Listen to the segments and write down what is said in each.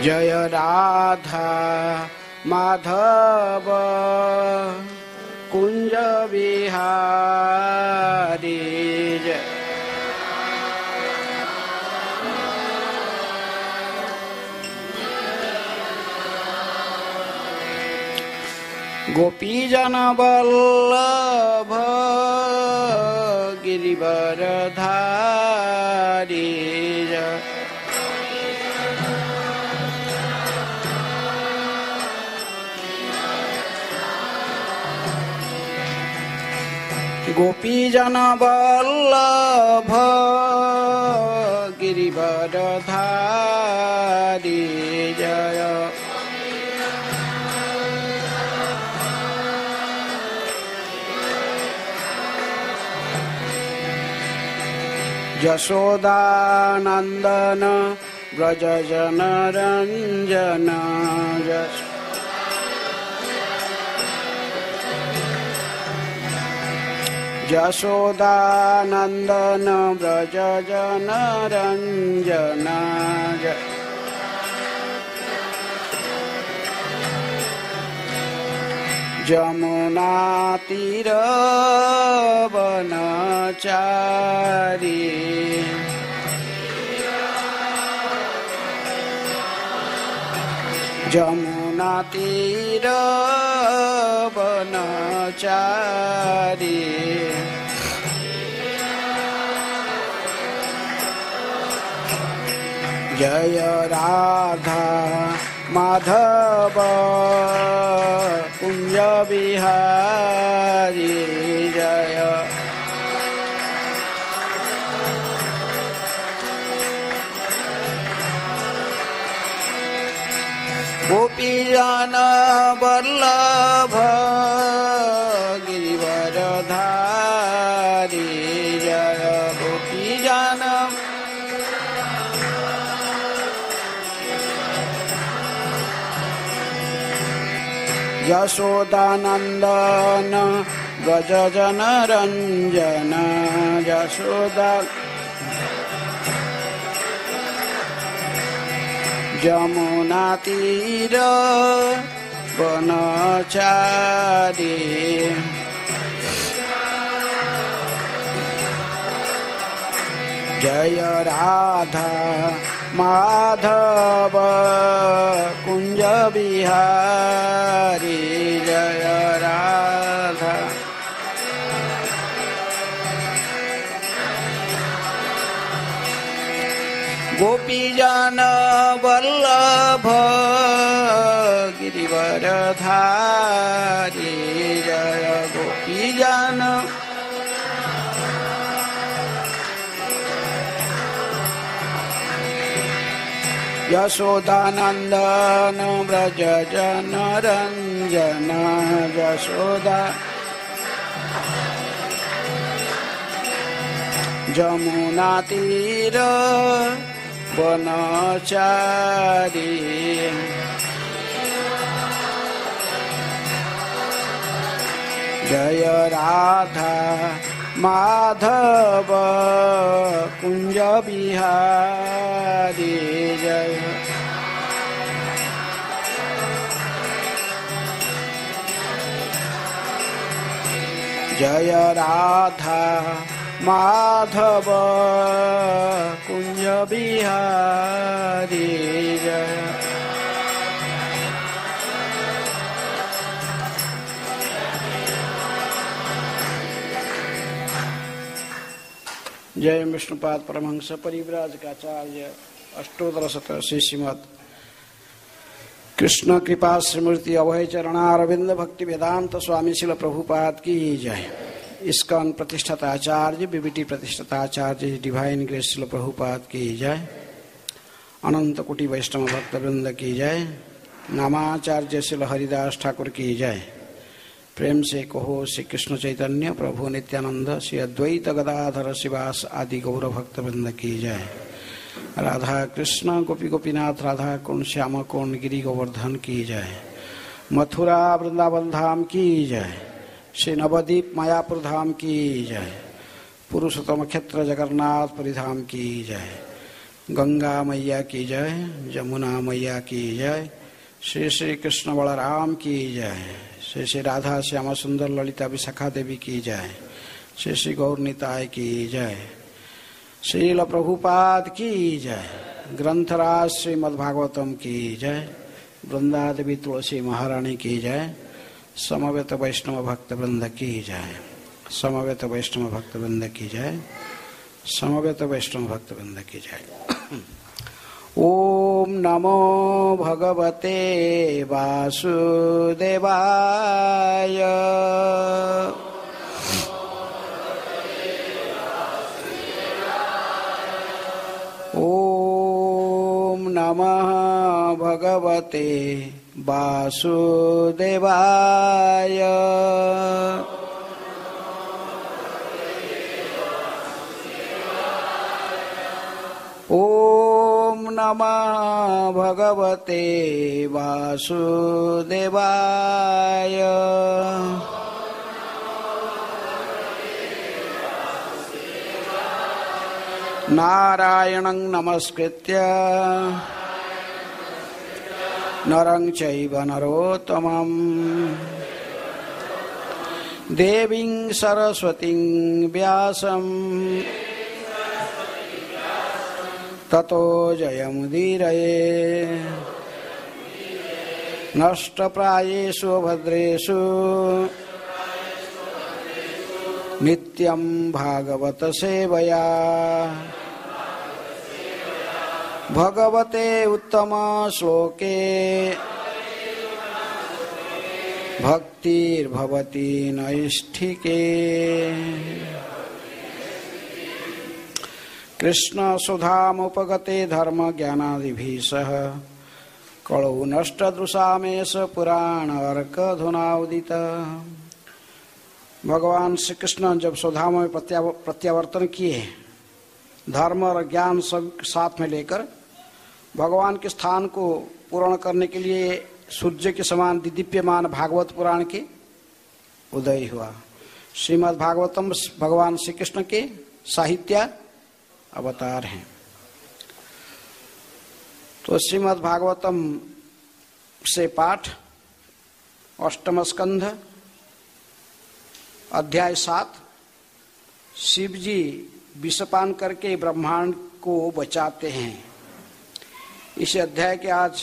जय राधा माधव कुंज बिहारी जय। गोपीजन वल्लभ गिरिवरधारी जय। गोपीजन वल्लभ गिरिवरधारी जय। यशोदानंदन व्रज जनरंजन यशोदानंदन व्रज जनरंजन जमुना तीर वनचारी जमुना तीर वनचारी जय राधा माधव कुंज बिहारी जय। गोपीजन वल्लभ गिरिवरधारी जय। गोपीजन यशोदानंदन व्रज जनरंजन यशोदा जमुना तीर वनचारी जय राधा माधव कुंज बिहारी जय राधा। गोपीजन वल्लभ गिरिवरधारी जय। गोपीजन यशोदानंदन व्रज जनरंजन यशोदा जमुना तीर वनचारी जय राधा माधव कुंज बिहारी जय। जय राधा माधव कुंज बिहारी जय। जय विष्णुपाद परमहंस परिव्राज काचार्य अष्टोत्तर शतकों श्रीमद् कृष्ण कृपा स्मृति अभय चरणारविंद भक्ति वेदांत स्वामी शिल प्रभुपाद की जय। इस्कॉन प्रतिष्ठाता आचार्य बीबीटी प्रतिष्ठाता आचार्य डिवाइन ग्रेस शिल प्रभुपाद की जय। अनंत कोटि वैष्णव भक्त वृंद की जय। नामाचार्य शिल हरिदास ठाकुर की जय। प्रेम से कहो श्री कृष्ण चैतन्य प्रभु नित्यानंद श्री अद्वैत गदाधर शिवास आदि गौर भक्त वृंद की जय। राधा कृष्ण गोपी गोपीनाथ राधा कुंड श्याम कुंड गिरी गोवर्धन की जय। मथुरा वृंदावन धाम की जय। श्री नवदीप मायापुर धाम की जय। पुरुषोत्तम क्षेत्र जगन्नाथ पुरी धाम की जय। गंगा मैया की जय, जमुना मैया की जय, श्री श्री कृष्ण बलराम की जय, श्री श्री राधा श्यामा सुंदर ललिता विशाखा देवी की जय, श्री श्री गौर निताय की जय, श्रील प्रभुपाद की जय, ग्रंथराज श्रीमद्भागवतम की जय, वृंदा देवी तुलसी महारानी की जय, समवेत वैष्णव भक्त वृंद की जय, समवेत वैष्णव भक्त वृंद की जय, समवेत वैष्णव भक्त वृंद की जय। ओम नमो भगवते वासुदेवाय। ओम नमः भगवते वासुदेवाय। ओम नमः भगवते वासुदेवाय। नारायणं नमस्कृत्य नरं चैव नरोत्तमं देवीं सरस्वतीं व्यासं ततो जयमुदीरये। नष्टप्रायेषु भद्रेषु नित्यं भागवत सेवया भगवते उत्तम श्लोके भक्तिर्भवति नैष्ठिके। कृष्ण सुधामुपगते धर्म ज्ञानादिभिः सह कलौ नष्टदृशामेष पुराण अर्क धुनाउदित। भगवान श्री कृष्ण जब सुधाम में प्रत्यावर्तन किए, धर्म और ज्ञान सब साथ में लेकर भगवान के स्थान को पूर्ण करने के लिए सूर्य के समान दिदीप्यमान भागवत पुराण के उदय हुआ। श्रीमद् भागवतम भगवान श्री कृष्ण के साहित्य अवतार हैं। तो श्रीमद् भागवतम से पाठ अष्टम स्कंध अध्याय 7। शिव जी विषपान करके ब्रह्मांड को बचाते हैं। इस अध्याय के आज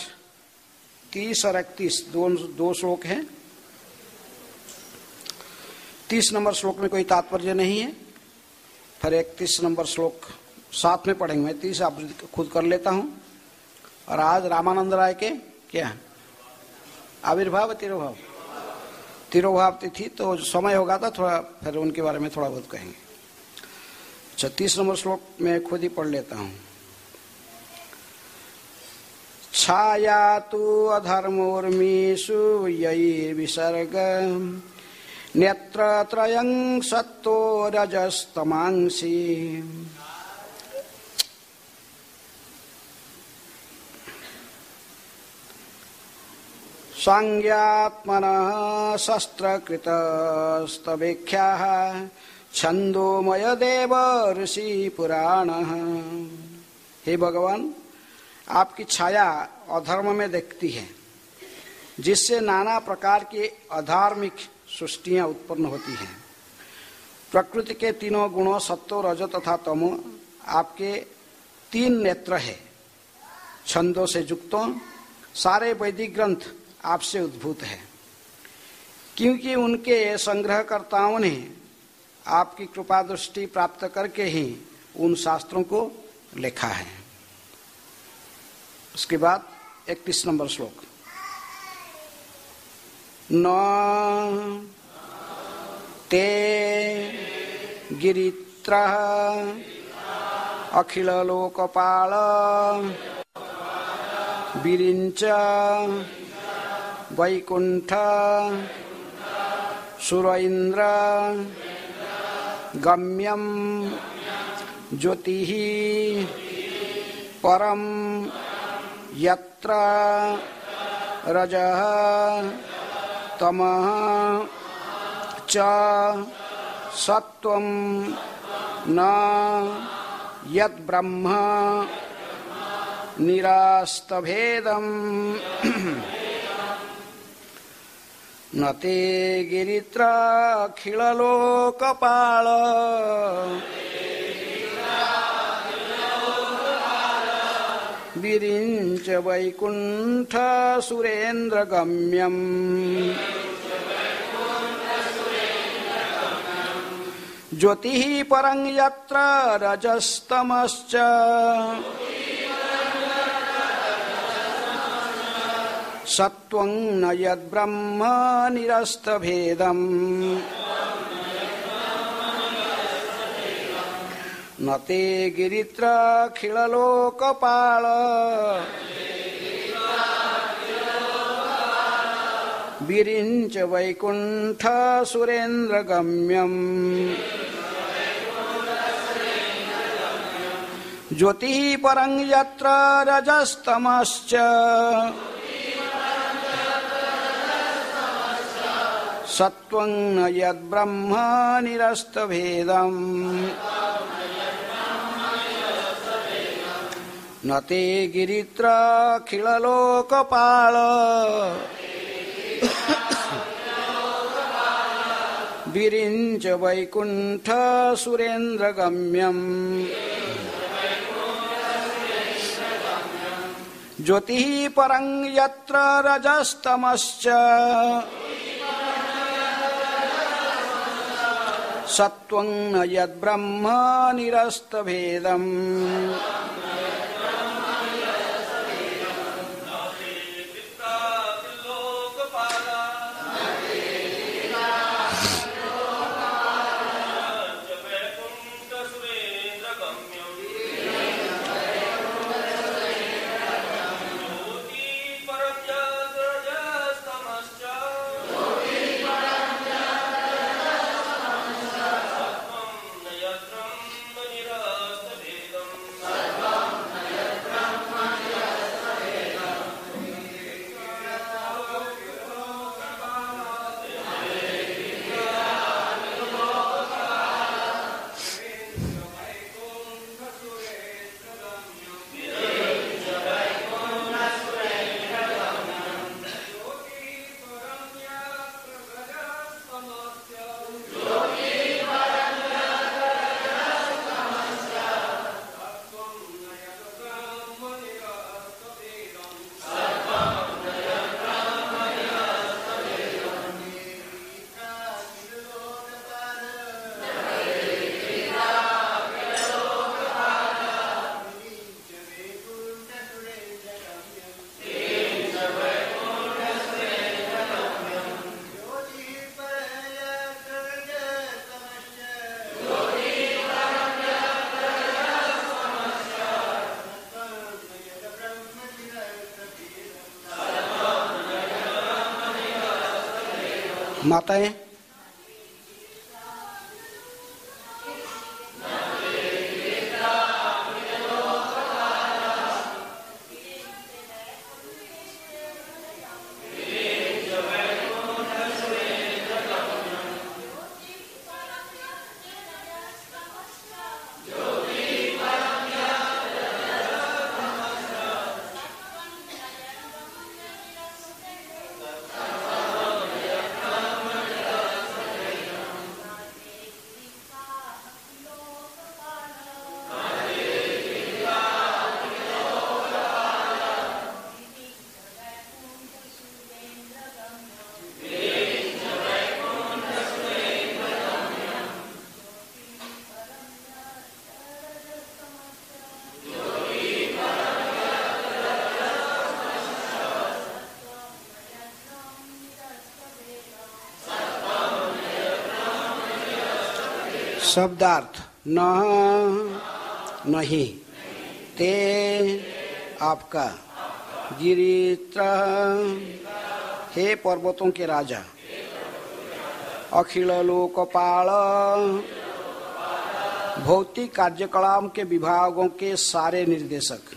30 और 31 दो श्लोक हैं। 30 नंबर श्लोक में कोई तात्पर्य नहीं है, फिर 31 नंबर श्लोक साथ में पढ़ेंगे। मैं 30 आप खुद कर लेता हूं। और आज रामानंद राय के क्या आविर्भाव तिरोभाव तिथि, तो समय होगा तो थोड़ा फिर उनके बारे में थोड़ा बहुत कहेंगे। 36 नंबर श्लोक में खुद ही पढ़ लेता हूं। छाया तु अधर्मोर्मीषु यैर्विसर्ग नेत्रत्रयं सत्तो रजस्तमांसि। सांज्ञात्मनः शस्त्रकृतस्तवेख्याः छंदोमय देव ऋषि पुराणः। हे भगवान, आपकी छाया अधर्म में दिखती है, जिससे नाना प्रकार के अधार्मिक सृष्टियां उत्पन्न होती हैं। प्रकृति के तीनों गुणों सत्व रज तथा तमो आपके 3 नेत्र है। छंदों से युक्तों सारे वैदिक ग्रंथ आपसे उद्भूत है, क्योंकि उनके संग्रहकर्ताओं ने आपकी कृपा दृष्टि प्राप्त करके ही उन शास्त्रों को लिखा है। उसके बाद 31 नंबर श्लोक। न ते गिरित्रः अखिल लोकपाल विरिंच वैकुंठ सुरेन्द्र गम्यम ज्योतिः परम यत्र रजः तमः च सत्वं न यद् ब्रह्म निरास्तभेदम् न ते गिरित्राखिललोकपाल विरिञ्च वैकुण्ठ सुरेन्द्रगम्यम् ज्योतिः परं यत्र रजस्तमश्च सत्वं न यद्ब्रह्म निरस्तभेदम् न ते गिरित्राखिललोकपाल विरिञ्च वैकुण्ठ सुरेन्द्रगम्यम् ज्योतिः परं यत्र रजस्तमश्च सत्वं न यद्ब्रह्म निरस्तभेदम् न ते गिरित्राखिललोकपाल विरिञ्च वैकुण्ठ सुरेन्द्रगम्यम् ज्योतिः परं यत्र रजस्तमश्च सत्वं न यद्ब्रह्म निरस्तभेदम् माताएं शब्दार्थ न नहीं ते आपका गिरित्र हे पर्वतों के राजा अखिल लोकपाल भौतिक कार्यकलाप के विभागों के सारे निर्देशक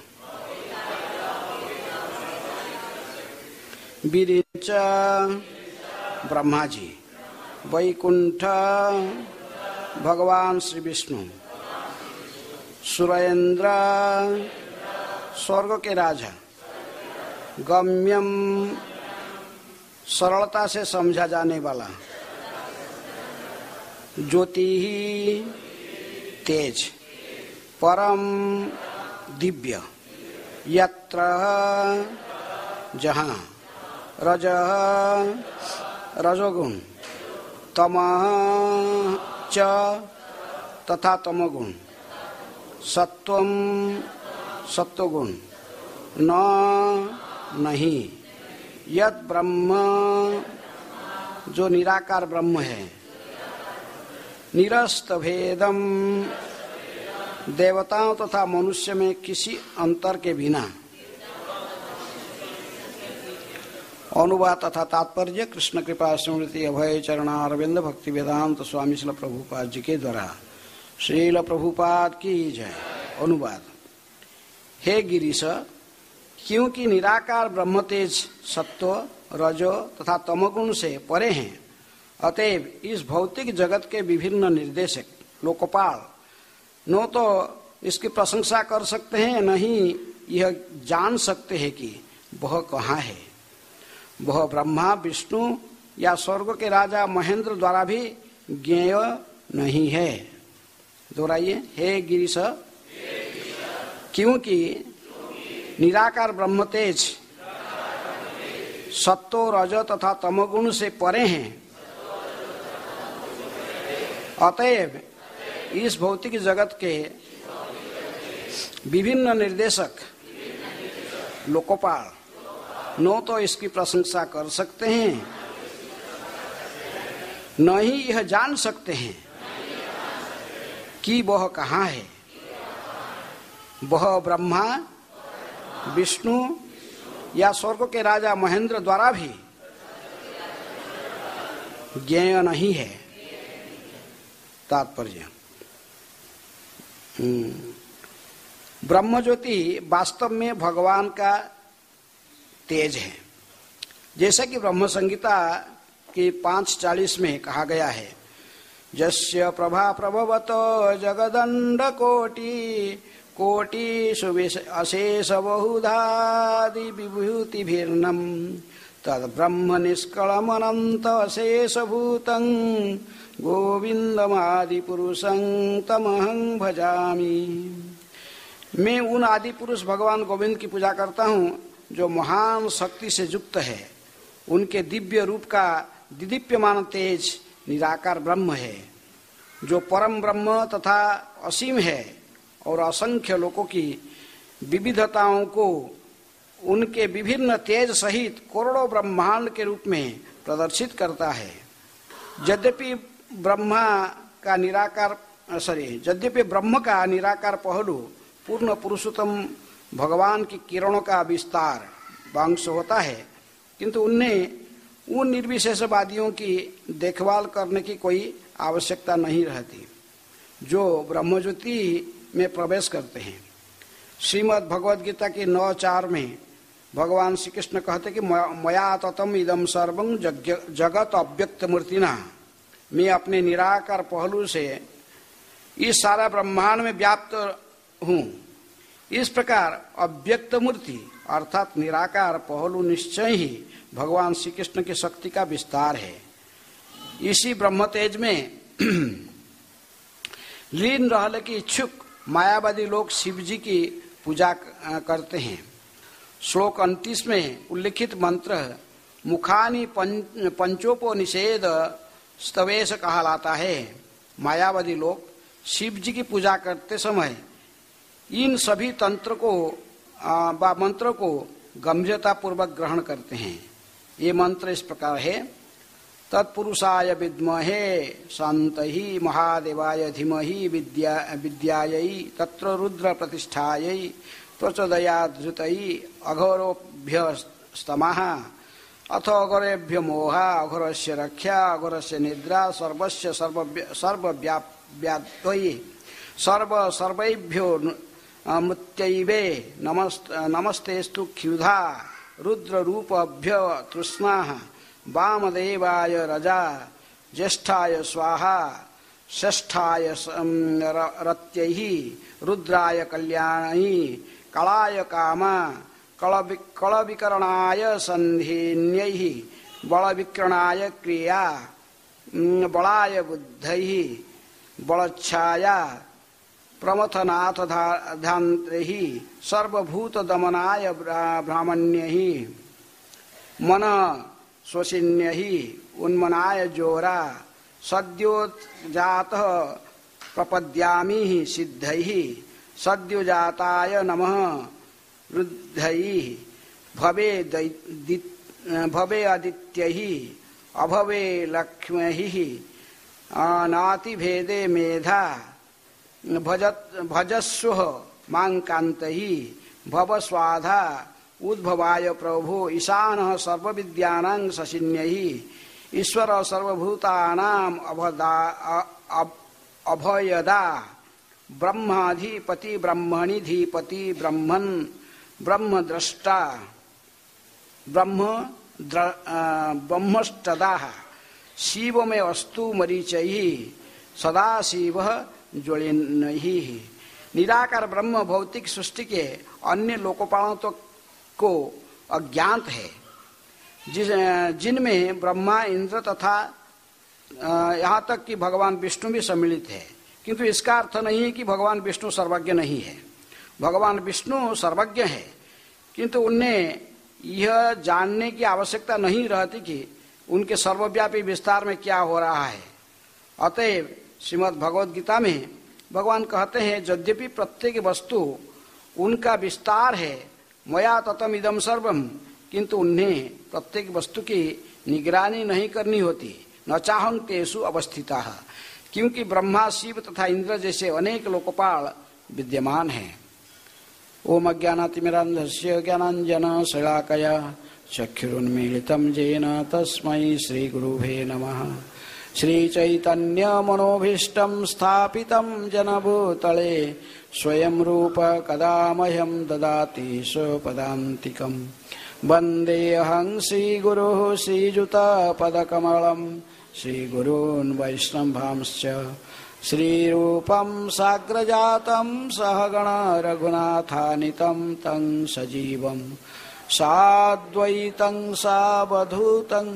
विरिंच ब्रह्मा जी वैकुंठ भगवान श्री विष्णु सुरेंद्र स्वर्ग के राजा, गम्यम सरलता से समझा जाने वाला, ज्योति ही तेज, परम दिव्य, यत्र जहाँ, रजः रजोगुण, तमः च तथा तमोगुण, सत्वम सत्वगुण, न नहीं, यद ब्रह्म जो निराकार ब्रह्म है, निरस्त भेदम देवताओं तथा मनुष्य में किसी अंतर के बिना। अनुवाद तथा तात्पर्य कृष्ण कृपा स्मृति अभय चरणारविंद भक्ति वेदांत स्वामी श्रील प्रभुपाद जी के द्वारा। श्रील प्रभुपाद की जय। अनुवाद। हे गिरीश, क्योंकि निराकार ब्रह्म तेज सत्व रजो तथा तमोगुण से परे हैं, अतएव इस भौतिक जगत के विभिन्न निर्देशक लोकपाल न तो इसकी प्रशंसा कर सकते हैं, न ही यह जान सकते हैं कि वह कहाँ है। वह ब्रह्मा विष्णु या स्वर्ग के राजा महेंद्र द्वारा भी ज्ञेय नहीं है। दोहराइए, हे गिरीश, क्योंकि निराकार ब्रह्म तेज सत्व रज तथा तमोगुण से परे हैं, अतएव इस भौतिक जगत के विभिन्न निर्देशक लोकपाल न तो इसकी प्रशंसा कर सकते हैं, न ही यह जान सकते हैं कि वह कहाँ है। वह ब्रह्मा विष्णु या स्वर्ग के राजा महेंद्र द्वारा भी ज्ञेय नहीं है। तात्पर्य। ब्रह्म ज्योति वास्तव में भगवान का तेज है। जैसा कि ब्रह्म संहिता के 5:40 में कहा गया है, यस्य प्रभा प्रभवतो जगदंड कोटि अशेष बहुधादि विभूतिभिर्नम तद ब्रह्म निष्कलमनंत अशेष भूतं गोविंदमादि पुरुषं तमहं भजामि। मैं उन आदि पुरुष भगवान गोविंद की पूजा करता हूँ जो महान शक्ति से युक्त है। उनके दिव्य रूप का दिदीप्यमान तेज निराकार ब्रह्म है, जो परम ब्रह्म तथा असीम है और असंख्य लोकों की विविधताओं को उनके विभिन्न तेज सहित करोड़ों ब्रह्मांड के रूप में प्रदर्शित करता है। यद्यपि ब्रह्म का निराकार पहलू पूर्ण पुरुषोत्तम भगवान की किरणों का विस्तार वांश होता है, किंतु उन्हें उन निर्विशेषवादियों की देखभाल करने की कोई आवश्यकता नहीं रहती जो ब्रह्मज्योति में प्रवेश करते हैं। श्रीमद् भगवद गीता की 9:4 में भगवान श्री कृष्ण कहते कि मया ततम इदम सर्वं जगत अव्यक्त मूर्तिना, मैं अपने निराकार पहलू से इस सारा ब्रह्मांड में व्याप्त हूँ। इस प्रकार अव्यक्त मूर्ति अर्थात निराकार पहलू निश्चय ही भगवान श्री कृष्ण की शक्ति का विस्तार है। इसी ब्रह्म तेज में लीन रहने की इच्छुक मायावादी लोग शिव जी की पूजा करते हैं। श्लोक 29 में उल्लिखित मंत्र मुखानि पंचोपनिषेद स्तवेश कहलाता है। मायावादी लोग शिव जी की पूजा करते समय इन सभी तंत्र को मंत्र को गंभीरता पूर्वक ग्रहण करते हैं। ये मंत्र इस प्रकार है, तत्पुरुषाय विद्महे शांतहि महादेवाय धीमहि विद्यायै तत्र रुद्र प्रतिष्ठायै प्रचोदयाद्धृतै अघोरेभ्य स्तमः अथ अघोरेभ्य मोहा अघोरस्य रक्षा अघोरस्य निद्रा सर्वस्य सर्वव्याप्त्यै सर्वैभ्यो मृत्यैवे नमस्तेस्तु क्षुधा रुद्ररूपभ्य तृष्णाः वामदेवाय रजा ज्येष्ठाय स्वाहा षष्ठाय रत्यैः रुद्राय कल्याणी कलाय काम कलविकरणाय संधिन्यैः बलविक्रणाय क्रिया बलाय बुद्धैः बलच्छाया प्रमथनाथ ध्यानैः सर्वभूत दमनाय ब्राह्मण्यैः मन स्वशिन्यैः उन्मनाय जोरा सद्योजातः प्रपद्यामि सिद्धैः सद्योजाताय नमः रुद्धैः भवे आदित्यैः अभवे लक्ष्म्यैः नातिभेदे मेधा भजस्व मां कान्तैः भवस्वाधा उद्भवाय प्रभो ईशानः सर्वविद्यानां शशिन्यैः ईश्वर सर्वभूतानां अभयदा ब्रह्माधिपति ब्रह्मणिधिपति ब्रह्मन् ब्रह्मद्रष्टा ब्रह्मष्टदा शिव में अस्तु मरीचैः सदा शिव ज्वलन्नैः। निराकार ब्रह्म भौतिक सृष्टि के अन्य लोकपालों को अज्ञात है, जिनमें ब्रह्मा इंद्र तथा यहाँ तक कि भगवान विष्णु भी सम्मिलित है। किंतु इसका अर्थ नहीं है कि भगवान विष्णु सर्वज्ञ नहीं है। भगवान विष्णु सर्वज्ञ है, किंतु उन्हें यह जानने की आवश्यकता नहीं रहती कि उनके सर्वव्यापी विस्तार में क्या हो रहा है। अतएव श्रीमद् भगवद गीता में भगवान कहते हैं, यद्यपि प्रत्येक वस्तु उनका विस्तार है, मया ततम इदम सर्वम, किंतु उन्हें प्रत्येक वस्तु की निगरानी नहीं करनी होती। न चाहं तेषु अवस्थिताः, क्योंकि ब्रह्मा शिव तथा इंद्र जैसे अनेक लोकपाल विद्यमान हैं। ओम अज्ञानातिमिरान्धस्य ज्ञानाञ्जन शलाकया चक्षुरुन्मीलितं येन तस्मै श्रीगुरुवे नमः। श्रीचैतन्य मनोभीष्टं स्थापितं जनभूतले स्वयं रूप कदा मह्यं ददाति स्वपदान्तिकम्। वन्देऽहं श्रीगुरुः श्रीयुतपदकमलं श्रीगुरून् वैष्णवांश्च श्रीरूपं साग्रजातं सहगण रघुनाथान्वितं तं सजीवं साद्वैतं सावधूतं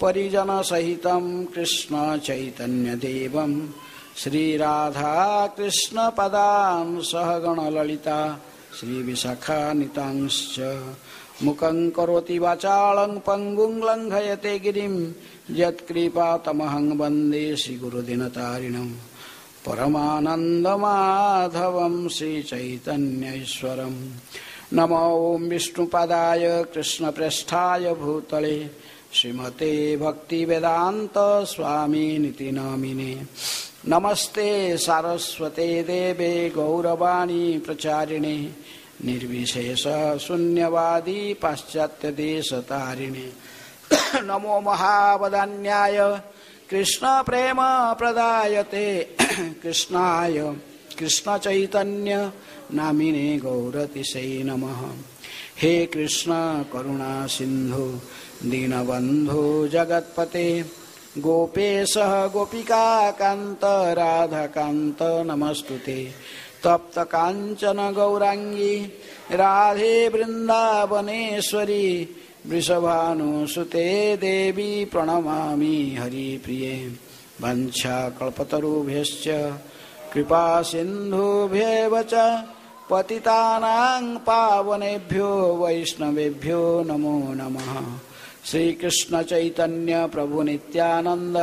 परिजनसहितं कृष्ण चैतन्यदेवं श्रीराधा कृष्णपदां सहगण ललिता श्रीविशाखान्वितांश्च मुखं करोति वाचालं पङ्गुं लङ्घयते गिरिं यत्कृपातमहं वन्दे श्रीगुरुदिनतारिणं परमानन्दमाधवं श्रीचैतन्यैश्वरम्। नमो ॐ विष्णुपदाय कृष्णप्रेष्ठाय भूतले श्रीमते भक्तिवेदान्त स्वामिनिति नामिने। नमस्ते सारस्वते देवे गौरवाणी प्रचारिणे निर्विशेष शून्यवादी पाश्चात्य देशतारिणे। नमो महावदान्याय कृष्ण प्रेम प्रदायते कृष्णाय कृष्ण चैतन्य नामिने गौरतिशै नमः। हे कृष्ण करुणा सिंधु दीनबंधु जगत्पते गोपेशः गोपिका कांत राधा कांत नमस्तुते। तप्त कांचन गौरांगी राधे वृंदावनेश्वरी वृषभानुसुते देवी प्रणमामि हरिप्रिये। वंशाकल्पतरुभ्यश्च कृपा सिन्धुभ्येव च पतितानां पावनेभ्यो वैष्णवेभ्यो नमो नमः। श्री कृष्ण चैतन्य प्रभु नित्यानंद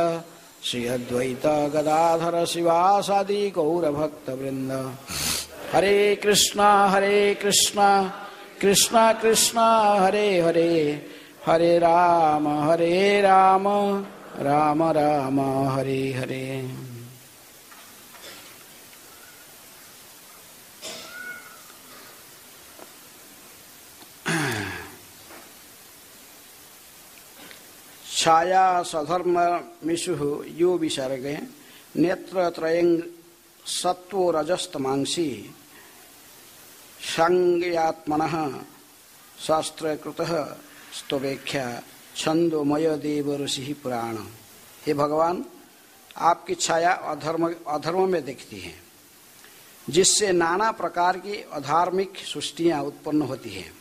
श्री अद्वैत गदाधर शिवासादि गौर भक्त वृंद। हरे कृष्णा कृष्ण कृष्ण हरे हरे, हरे राम राम राम हरे हरे। छाया सधर्म मिशु यो विसर्गे नेत्र त्रयं सत्वो रजस्तमांसी संज्ञात्मनः शास्त्रकृतः स्तवेख्या छंदोमय देव ऋषि पुराण। हे भगवान, आपकी छाया अधर्म में दिखती है। जिससे नाना प्रकार की अधार्मिक सृष्टियां उत्पन्न होती हैं।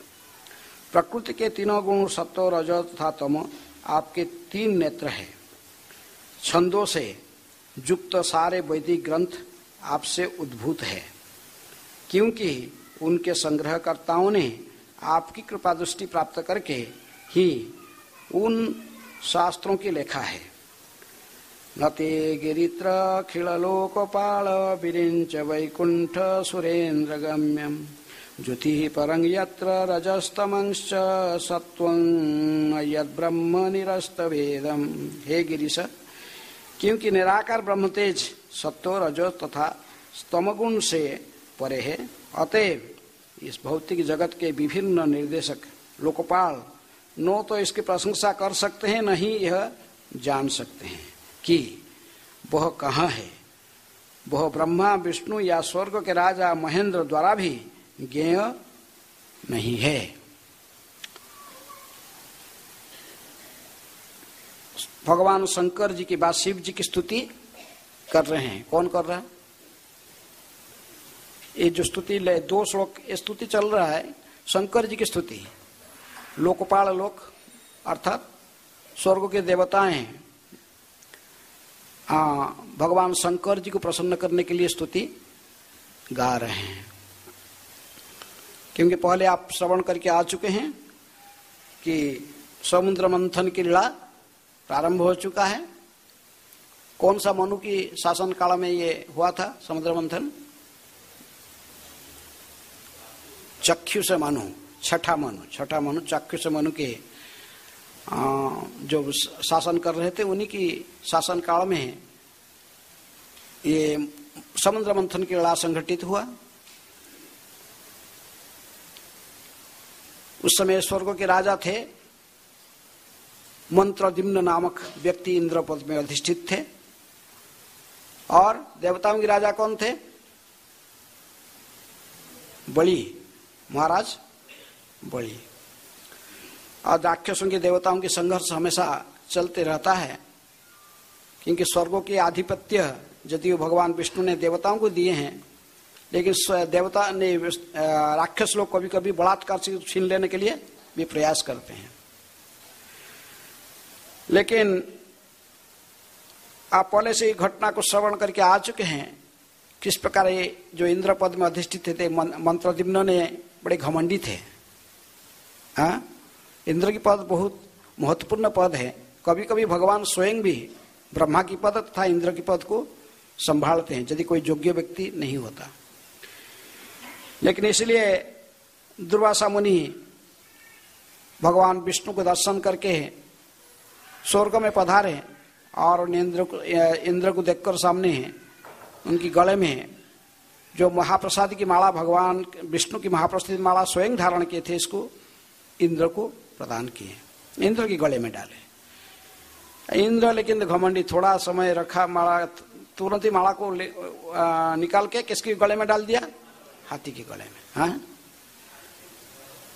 प्रकृति के तीनों गुण सत्व, रजो तथा तमो आपके 3 नेत्र हैं। छंदों से युक्त सारे वैदिक ग्रंथ आपसे उद्भूत है, क्योंकि उनके संग्रहकर्ताओं ने आपकी कृपा दृष्टि प्राप्त करके ही उन शास्त्रों की लेखा है। नते गिरित्र खिललोकपाल विरिंच वैकुंठ सुरेंद्र गम्यम ज्योति परं यत्र रजस्तमंश्च सत्वं यद्ब्रह्म निरस्त वेदम। हे गिरीश, क्योंकि निराकार ब्रह्म तेज सत्व, रजो तथा स्तमगुण से परे है, अतएव इस भौतिक जगत के विभिन्न निर्देशक लोकपाल न तो इसकी प्रशंसा कर सकते हैं, न ही यह जान सकते हैं कि वह कहाँ है। वह ब्रह्मा, विष्णु या स्वर्ग के राजा महेंद्र द्वारा भी ज्ञेय नहीं है। भगवान शंकर जी की बात, शिव जी की स्तुति कर रहे हैं। कौन कर रहा है? ये जो स्तुति 2 श्लोक स्तुति चल रहा है, शंकर जी की स्तुति। लोकपाल लोक अर्थात स्वर्ग के देवताएं भगवान शंकर जी को प्रसन्न करने के लिए स्तुति गा रहे हैं। क्योंकि पहले आप श्रवण करके आ चुके हैं कि समुद्र मंथन की लीला प्रारंभ हो चुका है। कौन सा मनु की शासन काल में ये हुआ था समुद्र मंथन? चक्षु से मनु, छठा मनु चक्षु से मनु के जो शासन कर रहे थे, उन्हीं की शासन काल में ये समुद्र मंथन की लड़ा संघटित हुआ। उस समय स्वर्ग के राजा थे, मंत्रद्युम्न नामक व्यक्ति इंद्र पद में अधिष्ठित थे। और देवताओं के राजा कौन थे? बलि, महाराज बलि। और राक्षसों के देवताओं के संघर्ष हमेशा चलते रहता है, क्योंकि स्वर्गों के आधिपत्य यदि भगवान विष्णु ने देवताओं को दिए हैं, लेकिन देवता ने राक्षस लोग कभी कभी बलात्कार से छीन लेने के लिए भी प्रयास करते हैं। लेकिन आप पहले से ही घटना को श्रवण करके आ चुके हैं, किस प्रकार ये जो इंद्र पद में अधिष्ठित थे मंत्रद्युम्न ने बड़े घमंडी थे। इंद्र की पद बहुत महत्वपूर्ण पद है। कभी कभी भगवान स्वयं भी ब्रह्मा की पद तथा इंद्र की पद को संभालते हैं यदि कोई योग्य व्यक्ति नहीं होता। लेकिन इसलिए दुर्वासा मुनि भगवान विष्णु को दर्शन करके स्वर्ग में पधारे और इंद्र को देखकर सामने उनकी गले में जो महाप्रसाद की माला, भगवान विष्णु की महाप्रसाद माला स्वयं धारण किए थे, इसको इंद्र को प्रदान किए, इंद्र की गले में डाले। इंद्र लेकिन घमंडी, थोड़ा समय रखा, माला तुरंत ही माला को निकाल के किसके गले में डाल दिया? हाथी के गले में। हाँ,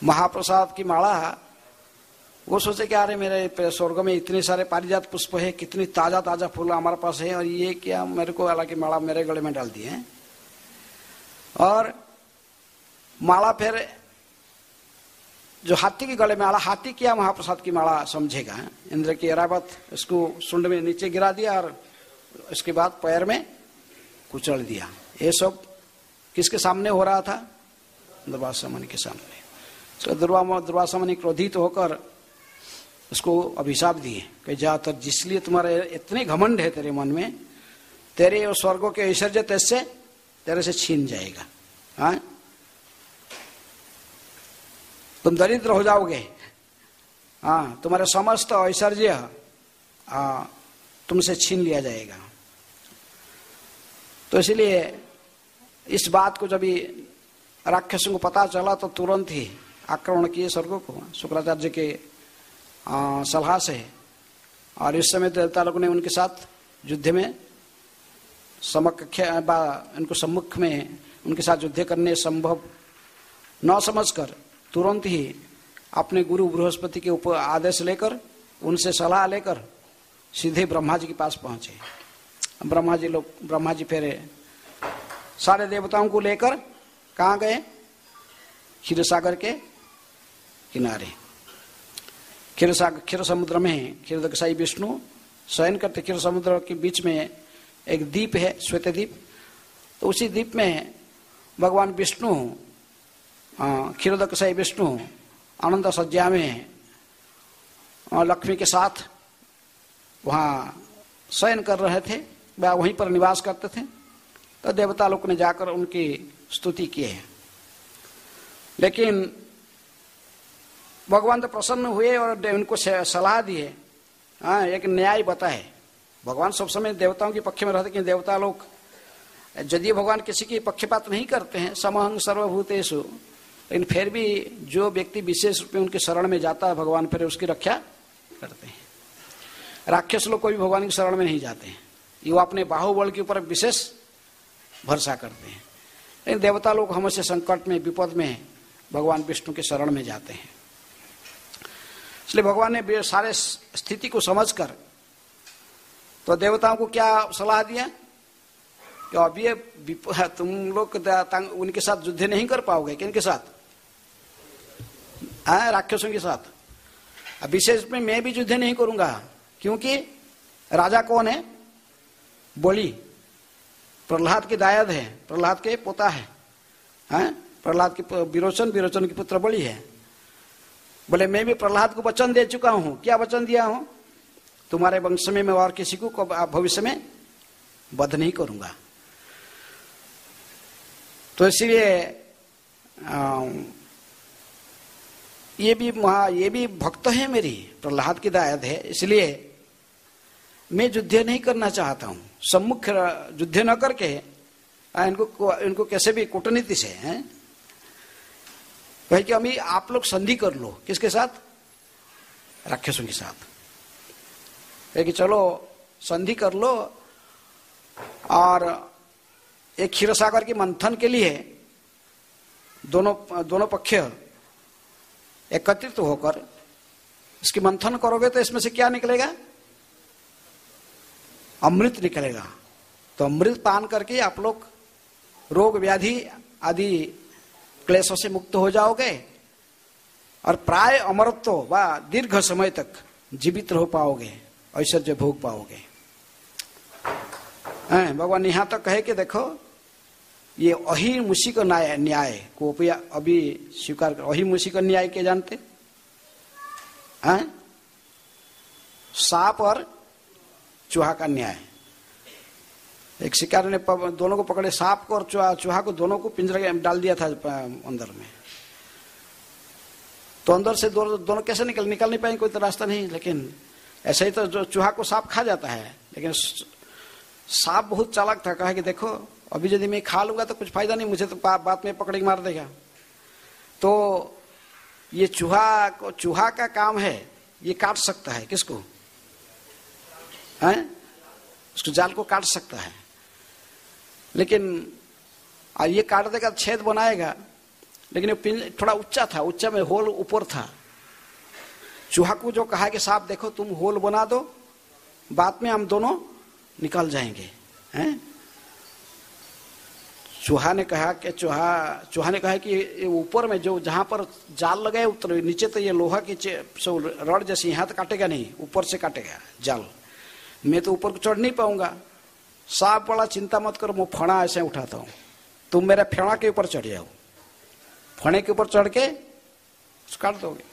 महाप्रसाद की माला। वो सोचे कि अरे मेरे स्वर्ग में इतने सारे पारिजात पुष्प है, कितनी ताजा ताजा फूल हमारे पास है, और ये क्या मेरे को हालांकि माला मेरे गले में डाल दिए। और माला फिर जो हाथी के गले में आला, हाथी क्या महाप्रसाद की माला समझेगा? इंद्र की ऐरावत इसको सुंड में नीचे गिरा दिया और इसके बाद पैर में कुचल दिया। ये सब किसके सामने हो रहा था? दुर्वासा मुनि के सामने। तो दुर्वासा मुनि क्रोधित होकर उसको अभिशाप दिए कि जा, तो जिसलिए तुम्हारे इतने घमंड है तेरे मन में, तेरे और स्वर्गों के ऐश्वर्य तेरे से छीन जाएगा। हाँ, तुम दरिद्र हो जाओगे। हाँ, तुम्हारे समस्त ऐश्वर्य तुमसे छीन लिया जाएगा। तो इसलिए इस बात को जब राक्षसों को पता चला तो तुरंत ही आक्रमण किए स्वर्ग को शुक्राचार्य के सलाह से। और इस समय देवता लोगों ने उनके साथ युद्ध में उनको सम्मुख में उनके साथ युद्ध करने संभव न समझकर तुरंत ही अपने गुरु बृहस्पति के ऊपर आदेश लेकर, उनसे सलाह लेकर सीधे ब्रह्मा जी के पास पहुंचे। ब्रह्मा जी फिर सारे देवताओं को लेकर कहाँ गए? क्षीर सागर के किनारे। क्षीर समुद्र में क्षीरदकसाई विष्णु शयन करते। क्षीर समुद्र के बीच में एक द्वीप है, श्वेत द्वीप। तो उसी द्वीप में भगवान विष्णु, क्षीरदकसाई विष्णु आनंद सज्जा में लक्ष्मी के साथ वहाँ शयन कर रहे थे, वह वहीं पर निवास करते थे। तो देवता लोग ने जाकर उनकी स्तुति की है। लेकिन भगवान तो प्रसन्न हुए और उनको सलाह दिए, एक न्याय बताए। भगवान सब समय देवताओं के पक्ष में रहते, कि देवता लोग यदि भगवान किसी की पक्षपात नहीं करते हैं, समहं सर्वभूतेषु, लेकिन फिर भी जो व्यक्ति विशेष रूप में उनके शरण में जाता है भगवान फिर उसकी रक्षा करते हैं। राक्षस लोग कोई भी भगवान की शरण में नहीं जाते हैं, ये अपने बाहुबल के ऊपर विशेष भरोसा करते हैं। लेकिन देवता लोग हमेशा संकट में, विपद में भगवान विष्णु के शरण में जाते हैं। इसलिए भगवान ने सारे स्थिति को समझकर तो देवताओं को क्या सलाह दिया कि अब ये तुम लोग उनके साथ युद्ध नहीं कर पाओगे। किनके साथ? राक्षसों के साथ। अब विशेष में मैं भी युद्ध नहीं करूंगा, क्योंकि राजा कौन है? बलि, प्रहलाद के दायाद है, प्रहलाद के पोता है, प्रहलाद के विरोचन की पुत्र बलि है। बोले मैं भी प्रहलाद को वचन दे चुका हूं। क्या वचन दिया हूं? तुम्हारे वंश में मैं और किसी को भविष्य में वध नहीं करूंगा। तो इसलिए ये भी भक्त है मेरी, प्रहलाद की दायद है, इसलिए मैं युद्ध नहीं करना चाहता हूं। सम्मुख युद्ध न करके इनको कैसे भी कूटनीति से हैं भाई कि अभी आप लोग संधि कर लो। किसके साथ? राक्षसों के साथ। कि चलो संधि कर लो और एक क्षीरसागर के मंथन के लिए दोनों पक्ष एकत्रित होकर इसकी मंथन करोगे तो इसमें से क्या निकलेगा? अमृत निकलेगा। तो अमृत पान करके आप लोग रोग व्याधि आदि क्लेशों से मुक्त हो जाओगे और प्राय अमरत्व व दीर्घ समय तक जीवित रह पाओगे, ऐश्वर्य भोग पाओगे। भगवान यहाँ तक कहे कि देखो ये अहिमुषी का न्याय को अभी स्वीकार कर। अहिमुषी का न्याय के जानते? सांप और चूहा का न्याय। एक शिकारी ने दोनों को पकड़े, सांप को और चूहा को, दोनों को पिंजरे में डाल दिया था अंदर में। तो अंदर से दोनों कैसे निकल नहीं पाएंगे, कोई तो रास्ता नहीं। लेकिन ऐसे ही तो जो चूहा को सांप खा जाता है, लेकिन सांप बहुत चालाक था। कहा कि देखो अभी यदि मैं खा लूंगा तो कुछ फायदा नहीं, मुझे तो बात में पकड़ के मार देगा। तो ये चूहा का काम है, ये काट सकता है किसको? उसको जाल को काट सकता है, लेकिन ये काट देगा, छेद बनाएगा, लेकिन ये थोड़ा ऊंचा था, ऊंचा में होल ऊपर था। चूहा को जो कहा कि साहब देखो तुम होल बना दो, बाद में हम दोनों निकल जाएंगे। चूहा ने कहा कि ऊपर में जो जहां पर जाल लगाए उतर, नीचे तो ये लोहा की रड जैसी हाथ काटेगा नहीं, ऊपर से काटेगा जाल। मैं तो ऊपर को चढ़ नहीं पाऊंगा। सांप वाला चिंता मत करो, मैं फणा ऐसे उठाता हूं, तुम मेरे फेड़ा के ऊपर चढ़ जाओ, फणे के ऊपर चढ़ के काट दोगे।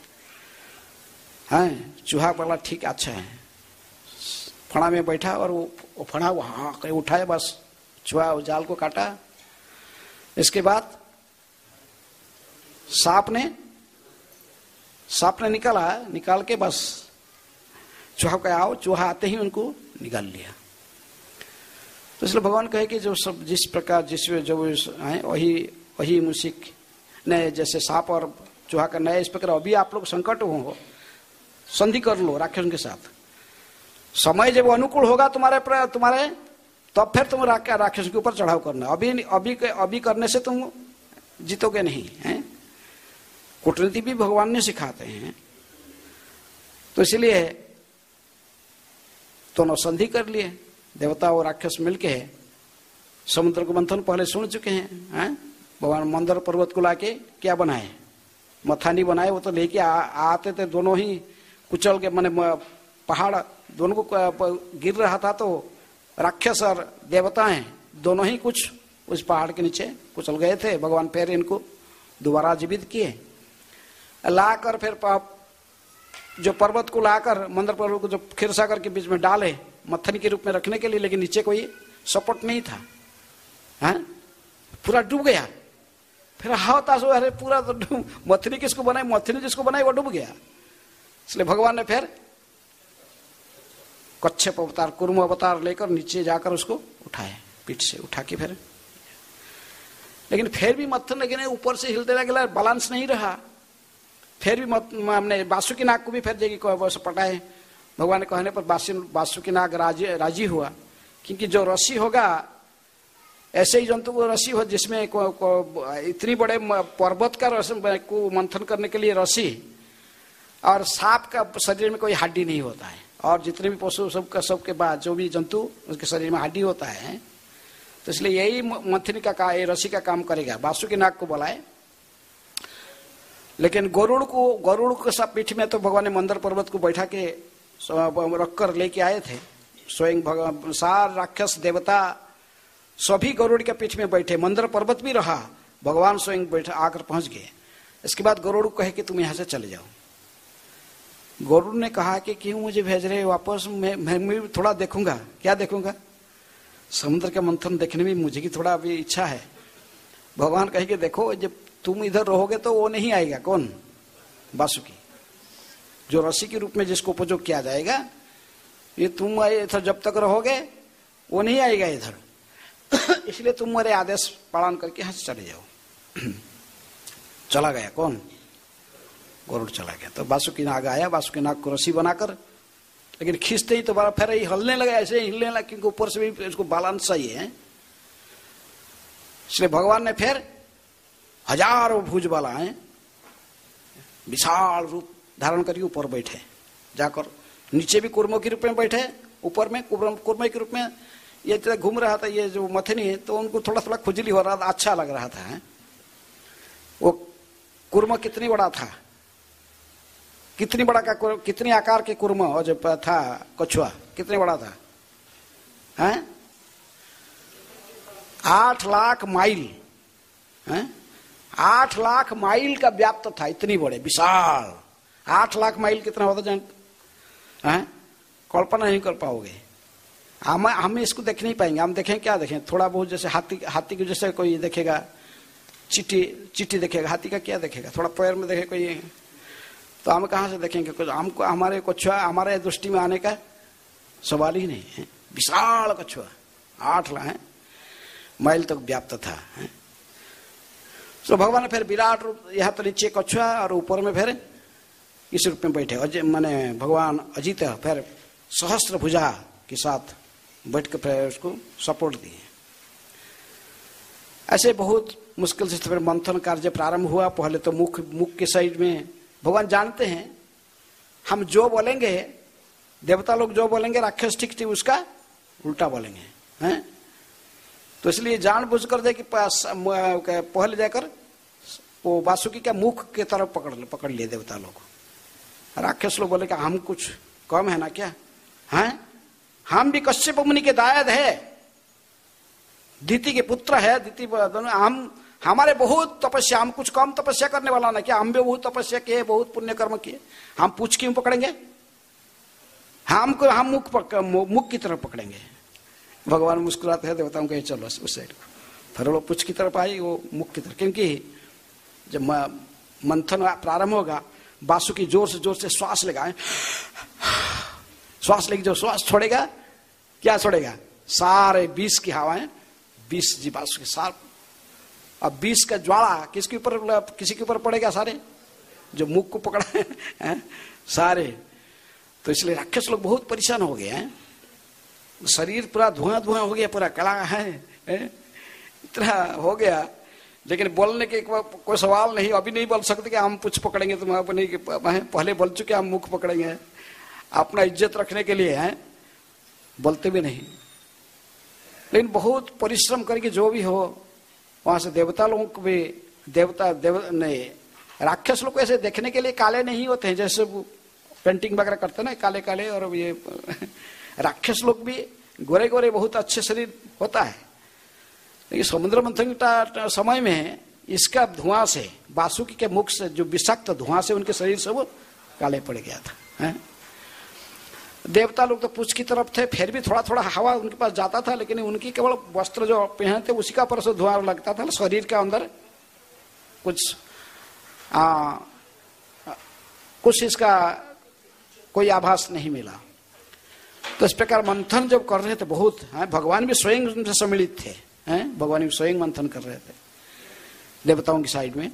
चूहा वाला ठीक अच्छा है, फणा में बैठा और वो फणा वहां कहीं उठाया, बस चूहा जाल को काटा। इसके बाद सांप ने निकाल के बस चूहा को आओ, चूहा आते ही उनको निकाल लिया। तो इसलिए भगवान कहे कि जो सब जिस प्रकार जो वही मुशिक ने जैसे सांप और चूहा का न्याय, इस प्रकार अभी आप लोग संकट हो, संधि कर लो राक्षसों के साथ। समय जब अनुकूल होगा तुम्हारे तब फिर तुम राक्षसों के ऊपर चढ़ाव करना। अभी करने से तुम जीतोगे नहीं है। कूटनीति भी भगवान ने सिखाते हैं। तो इसलिए दोनों संधि कर लिए, देवता और राक्षस मिलके समुद्र को मंथन पहले सुन चुके हैं। भगवान मंदर पर्वत को लाके क्या बनाए, मथानी बनाए। वो तो लेके आते थे, दोनों ही कुचल के, माने पहाड़ दोनों को गिर रहा था, तो राक्षस और देवताएं दोनों ही कुछ उस पहाड़ के नीचे कुचल गए थे। भगवान फिर इनको दोबारा जीवित किए, लाकर फिर जो पर्वत को लाकर, मंदर पर्वत को जो क्षीरसागर के बीच में डाले मथनी के रूप में रखने के लिए, लेकिन नीचे कोई सपोर्ट नहीं था, पूरा डूब गया। फिर हावता सो, अरे पूरा तो डूब, मथनी किसको बनाई, मथनी जिसको बनाई वो डूब गया। इसलिए भगवान ने फिर कच्छप अवतार, कुर्म अवतार लेकर नीचे जाकर उसको उठाए, पीठ से उठा के फिर, लेकिन फिर भी मथन, लेकिन ऊपर से हिलते लगे, बैलेंस नहीं रहा। फिर भी हमने बासुकी नाग को भी फिर जगह पटाए। भगवान ने कहने पर बासुकी नाग राजी हुआ, क्योंकि जो रस्सी होगा, ऐसे ही जंतु को रस्सी हो जिसमें इतनी बड़े पर्वत का को मंथन करने के लिए रस्सी, और सांप का शरीर में कोई हड्डी नहीं होता है, और जितने भी पशु सबके बाद जो भी जंतु उसके शरीर में हड्डी होता है, तो इसलिए यही मंथनी का रस्सी का काम करेगा। बासुकी नाग को बुलाए, लेकिन गरुड़ के सब पीठ में तो भगवान ने मंदर पर्वत को बैठा के रखकर लेके आए थे। स्वयं भगवान, सार राक्षस देवता सभी गरुड़ के पीठ में बैठे, मंदर पर्वत भी रहा, भगवान स्वयं बैठा आकर पहुंच गए। इसके बाद गरुड़ कहे कि तुम यहां से चले जाओ। गरुड़ ने कहा कि क्यों मुझे भेज रहे वापस, मैं थोड़ा देखूंगा। क्या देखूंगा? समुद्र के मंथन देखने में मुझे की थोड़ा अभी इच्छा है। भगवान कहे कि देखो, जब तुम इधर रहोगे तो वो नहीं आएगा। कौन? बासुकी, जो रस्सी के रूप में जिसको उपयोग किया जाएगा, ये तुम इधर जब तक रहोगे वो नहीं आएगा इधर। इसलिए तुम मेरे आदेश पालन करके यहाँ से चले जाओ। चला गया। कौन? गरुड़ चला गया। तो बासुकी नाग आया, बासुकी नाग को रस्सी बनाकर, लेकिन खींचते ही तो फिर ही हिलने लगा, ऐसे ही हिलने लगा, क्योंकि ऊपर से भी इसको बैलेंस चाहिए है। इसलिए भगवान ने फिर हजारों भुज वाला है, विशाल रूप धारण करके ऊपर बैठे, जाकर नीचे भी कुर्मों के रूप में बैठे, ऊपर में कुर्मे के रूप में ये घूम रहा था। ये जो मथनी है, तो उनको थोड़ा थोड़ा खुजली हो रहा था, अच्छा लग रहा था। वो कुर्मा कितनी बड़ा था, कितनी बड़ा का, कितने आकार के कुर्मा और जो था कछुआ कितने बड़ा था, हैं? 8 लाख माइल, हैं? 8 लाख माइल का व्याप्त था, इतनी बड़े विशाल। 8 लाख माइल कितना होता जान, हैं? कल्पना नहीं कर पाओगे। हम इसको देख नहीं पाएंगे। हम देखें, क्या देखें? थोड़ा बहुत, जैसे हाथी को जैसे कोई देखेगा, चींटी देखेगा, हाथी का क्या देखेगा? थोड़ा पैर में देखे कोई, तो हम कहाँ से देखेंगे? कुछ हमको, हमारे कछुआ हमारे दृष्टि में आने का सवाल ही नहीं है। विशाल कछुआ 8 लाख माइल तक व्याप्त था। तो भगवान ने फिर विराट रूप, यहाँ तो नीचे कछुआ और ऊपर में फिर इस रूप में बैठे, माने भगवान अजित फिर सहस्त्र भुजा के साथ बैठ के फिर उसको सपोर्ट दिए। ऐसे बहुत मुश्किल से फिर मंथन कार्य प्रारंभ हुआ। पहले तो मुख के साइड में भगवान जानते हैं, हम जो बोलेंगे, देवता लोग जो बोलेंगे, राक्षस ठीक उसका उल्टा बोलेंगे, हैं? तो इसलिए जानबूझकर दे कि पहले जाकर वो बासुकी का मुख के तरफ पकड़ लिए देवता लोग। राक्षस लोग बोले कि हम कुछ कम है ना क्या, हैं? हम भी कश्यप मुनि के दायद है, दीति के पुत्र है, दीति हम, हमारे बहुत तपस्या, हम कुछ कम तपस्या करने वाला ना क्या? हम भी बहुत तपस्या किए, बहुत पुण्य कर्म किए, हम पूछ क्यों पकड़ेंगे? हम मुख की तरफ पकड़ेंगे। भगवान मुस्कुराते हैं, देवताओं को चलो उस साइड को। फिर वो पूछ की तरफ आई, वो मुख की तरफ, क्योंकि जब मंथन प्रारंभ होगा, बासुकी जोर से श्वास लगाए, श्वास लेके जो श्वास छोड़ेगा, क्या छोड़ेगा? सारे 20 की हवाएं, 20 जी बासुकी सार। अब 20 का ज्वाला किसके ऊपर, किसी के ऊपर पड़ेगा? सारे जो मुख को पकड़ा है सारे। तो इसलिए राक्षस लोग बहुत परेशान हो गए हैं, शरीर पूरा धुआं हो गया, पूरा कला है, इतना हो गया। लेकिन बोलने के कोई सवाल नहीं, अभी नहीं बोल सकते कि हम कुछ पकड़ेंगे, तुम अपने पहले बोल चुके, हम मुख लेकिन बहुत परिश्रम करके जो भी हो वहां से देवता लोगों को भी नहीं, राक्षस लोग ऐसे देखने के लिए काले नहीं होते हैं, जैसे पेंटिंग वगैरह करते हैं ना काले काले, और ये राक्षस लोग भी गोरे गोरे बहुत अच्छे शरीर होता है। लेकिन समुद्र मंथन के समय में इसका धुआं से, वासुकी के मुख से जो विषाक्त धुआं से उनके शरीर सब काले पड़ गया था। है? देवता लोग तो पूछ की तरफ थे, फिर भी थोड़ा थोड़ा हवा उनके पास जाता था, लेकिन उनकी केवल वस्त्र जो पहनते उसी का पर से धुआं लगता था, शरीर के अंदर कुछ इसका कोई आभास नहीं मिला। तो इस प्रकार मंथन जब कर रहे थे बहुत, भगवान भी स्वयं उनसे सम्मिलित थे, भगवान भी स्वयं मंथन कर रहे थे देवताओं की साइड में।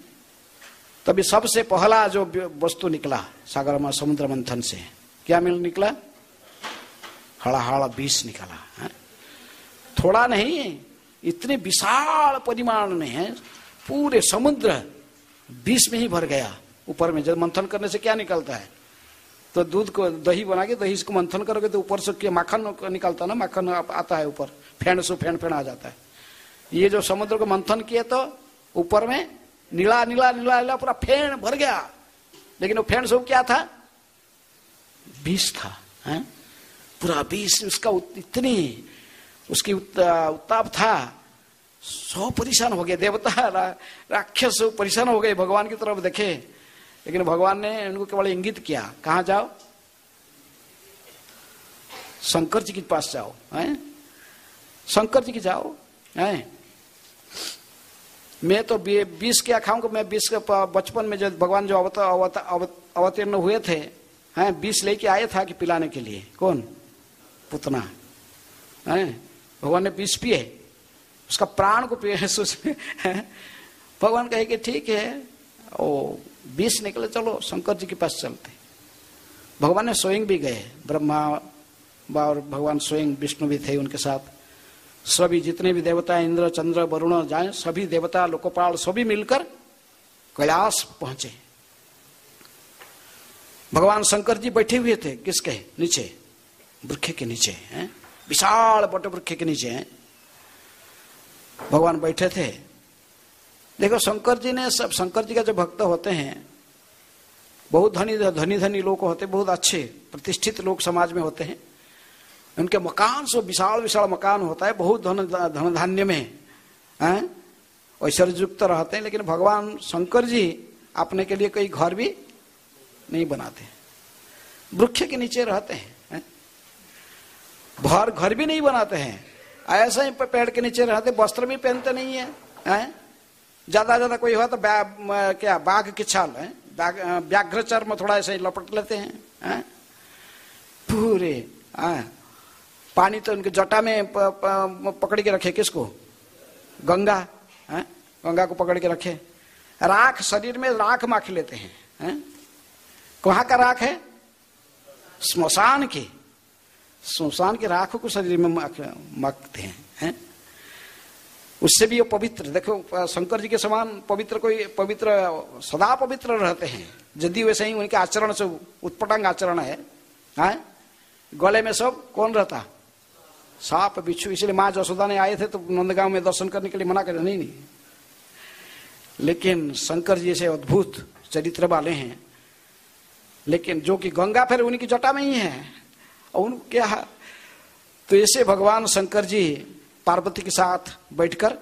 तभी सबसे पहला जो वस्तु निकला सागर में समुद्र मंथन से, क्या निकला? हड़ाहड़ विष निकला। है? थोड़ा नहीं, इतने विशाल परिमाण में है, पूरे समुद्र विष में ही भर गया। ऊपर में जब मंथन करने से क्या निकलता है, तो दूध को दही बना के दही को मंथन करोगे तो ऊपर से माखन निकलता ना, माखन आता है ऊपर, फेंड से फेंड आ जाता है। ये जो समुद्र को मंथन किए तो ऊपर में नीला नीला नीला नीला पूरा फेंड भर गया, लेकिन वो फेंड सब क्या था? विष था। है? पूरा विष, उसका इतनी उसकी उत्ताप था, सब परेशान हो गए देवता, राक्षस परेशान हो गए, भगवान की तरफ देखे, लेकिन भगवान ने उनको केवल इंगित किया, कहां जाओ? शंकर जी के पास जाओ। हैं? शंकर जी की जाओ। हैं? मैं तो विष क्या खाऊंगा? मैं विष का बचपन में जब भगवान जो अवतीर्ण हुए थे, हैं, विष लेके आए था कि पिलाने के लिए। कौन? पुतना। हैं? भगवान ने विष पिए, उसका प्राण को पिए। भगवान कहे कि ठीक है, ओ विष निकले, चलो शंकर जी के पास चलते। भगवान ने स्वयं भी गए, ब्रह्मा और भगवान स्वयं विष्णु भी थे उनके साथ। सभी जितने भी देवता, इंद्र चंद्र वरुण जाए, सभी देवता लोकपाल सभी मिलकर कैलाश पहुंचे। भगवान शंकर जी बैठे हुए थे किसके नीचे? वृक्ष के नीचे। हैं? विशाल बट वृक्ष के नीचे हैं भगवान बैठे थे। देखो शंकर जी ने सब, शंकर जी का जो भक्त होते हैं बहुत धनी लोग होते, बहुत अच्छे प्रतिष्ठित लोग समाज में होते हैं। उनके मकान सब विशाल विशाल मकान होता है, बहुत धन धान्य में ऐश्वर्य युक्त रहते हैं। लेकिन भगवान शंकर जी अपने के लिए कोई घर भी नहीं बनाते, वृक्ष के नीचे रहते हैं। घर भी नहीं बनाते हैं, ऐसा ही पेड़ के नीचे रहते, वस्त्र भी पहनते नहीं है। ज्यादा कोई हुआ तो क्या बाघ की छाल है, व्याघ्र चर्म थोड़ा ऐसे ही लपट लेते हैं। पूरे पानी तो उनके जटा में पकड़ के रखे, किसको? गंगा। गंगा को पकड़ के रखे। राख, शरीर में राख माख लेते हैं। कहाँ का राख है? स्मशान की राख को शरीर में माखते हैं। उससे भी वो पवित्र, देखो शंकर जी के समान पवित्र सदा पवित्र रहते हैं। यदि वैसे ही उनके आचरण से उत्पटांग आचरण है। गले में सब कौन रहता? सांप बिच्छू। इसलिए माँ जसोदा ने आए थे तो नंदगांव में दर्शन करने के लिए मना करे, नहीं। लेकिन शंकर जी से अद्भुत चरित्र वाले हैं, लेकिन जो कि गंगा फिर उनकी जटा में ही है। और क्या, तो ऐसे भगवान शंकर जी पार्वती के साथ बैठकर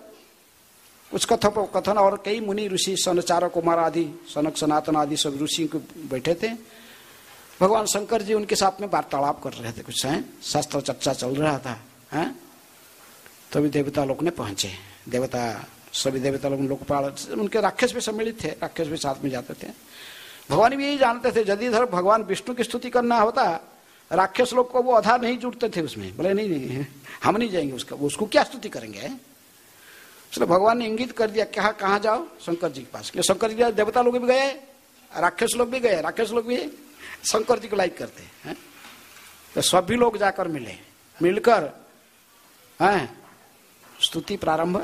कुछ कथन और कई मुनि ऋषि, सनचारक कुमार आदि, सनक सनातन आदि सब ऋषि को बैठे थे। भगवान शंकर जी उनके साथ में वार्तालाप कर रहे थे, कुछ शास्त्र चर्चा चल रहा था। तभी देवता लोग ने पहुंचे। सभी देवता लोग लोकपाल, उनके राक्षस भी सम्मिलित थे, राक्षस भी साथ में जाते थे। भगवान भी यही जानते थे, यदि इधर भगवान विष्णु की स्तुति करना होता, राक्षस लोग को वो आधार नहीं जुड़ते थे उसमें। बोले नहीं हम नहीं जाएंगे, उसको क्या स्तुति करेंगे। इसलिए भगवान ने इंगित कर दिया, कहाँ जाओ? शंकर जी के पास। शंकर जी देवता लोग भी गए, राक्षस लोग भी गए, राक्षस लोग भी शंकर जी को लाइक करते हैं। तो सभी लोग जाकर मिलकर स्तुति प्रारंभ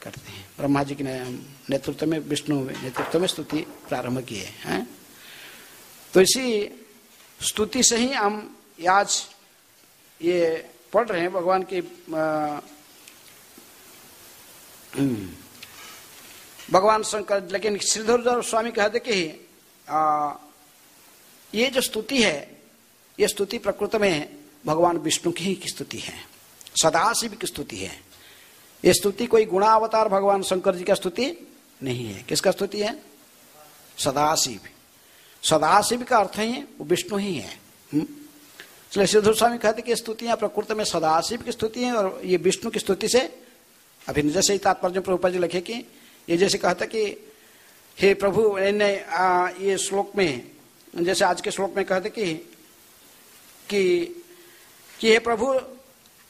करते हैं। ब्रह्मा जी के नेतृत्व में, विष्णु नेतृत्व में स्तुति प्रारंभ किए हैं। तो इसी स्तुति से ही हम आज ये पढ़ रहे हैं भगवान की भगवान शंकर, लेकिन श्रीधर स्वामी कहते कि ये जो स्तुति है, ये स्तुति प्रकृति में भगवान विष्णु की ही स्तुति है, सदाशिव की स्तुति है। ये स्तुति कोई गुणावतार भगवान शंकर जी का स्तुति नहीं है। किसका स्तुति है? सदाशिव। सदाशिव का अर्थ ही वो विष्णु ही है। इसलिए श्रीधर स्वामी कहते कि स्तुतियां प्रकृति में सदाशिव की स्तुति है और ये विष्णु की स्तुति से अभिन्न। जैसे ही तात्पर्य प्रभुपाद जी लिखे कि ये जैसे कहता कि हे प्रभु, ये श्लोक में, जैसे आज के श्लोक में कहते कि हे प्रभु,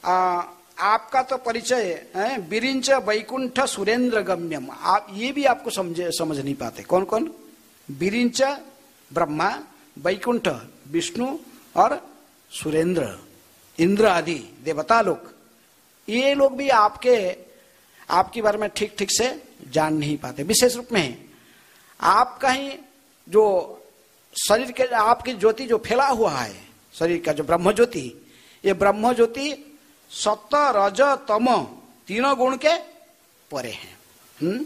आपका तो परिचय है बिरिंच वैकुंठ सुरेंद्र गम्यम। आप ये भी आपको समझ नहीं पाते। कौन कौन? बिरिंच ब्रह्मा, वैकुंठ विष्णु और सुरेंद्र इंद्र आदि देवता लोग, ये लोग भी आपके बारे में ठीक ठीक से जान नहीं पाते। विशेष रूप में आपका ही जो शरीर के, आपकी ज्योति जो फैला हुआ है शरीर का, जो ब्रह्म ज्योति, ये ब्रह्म ज्योति सत्व रज तम तीनों गुण के परे हैं।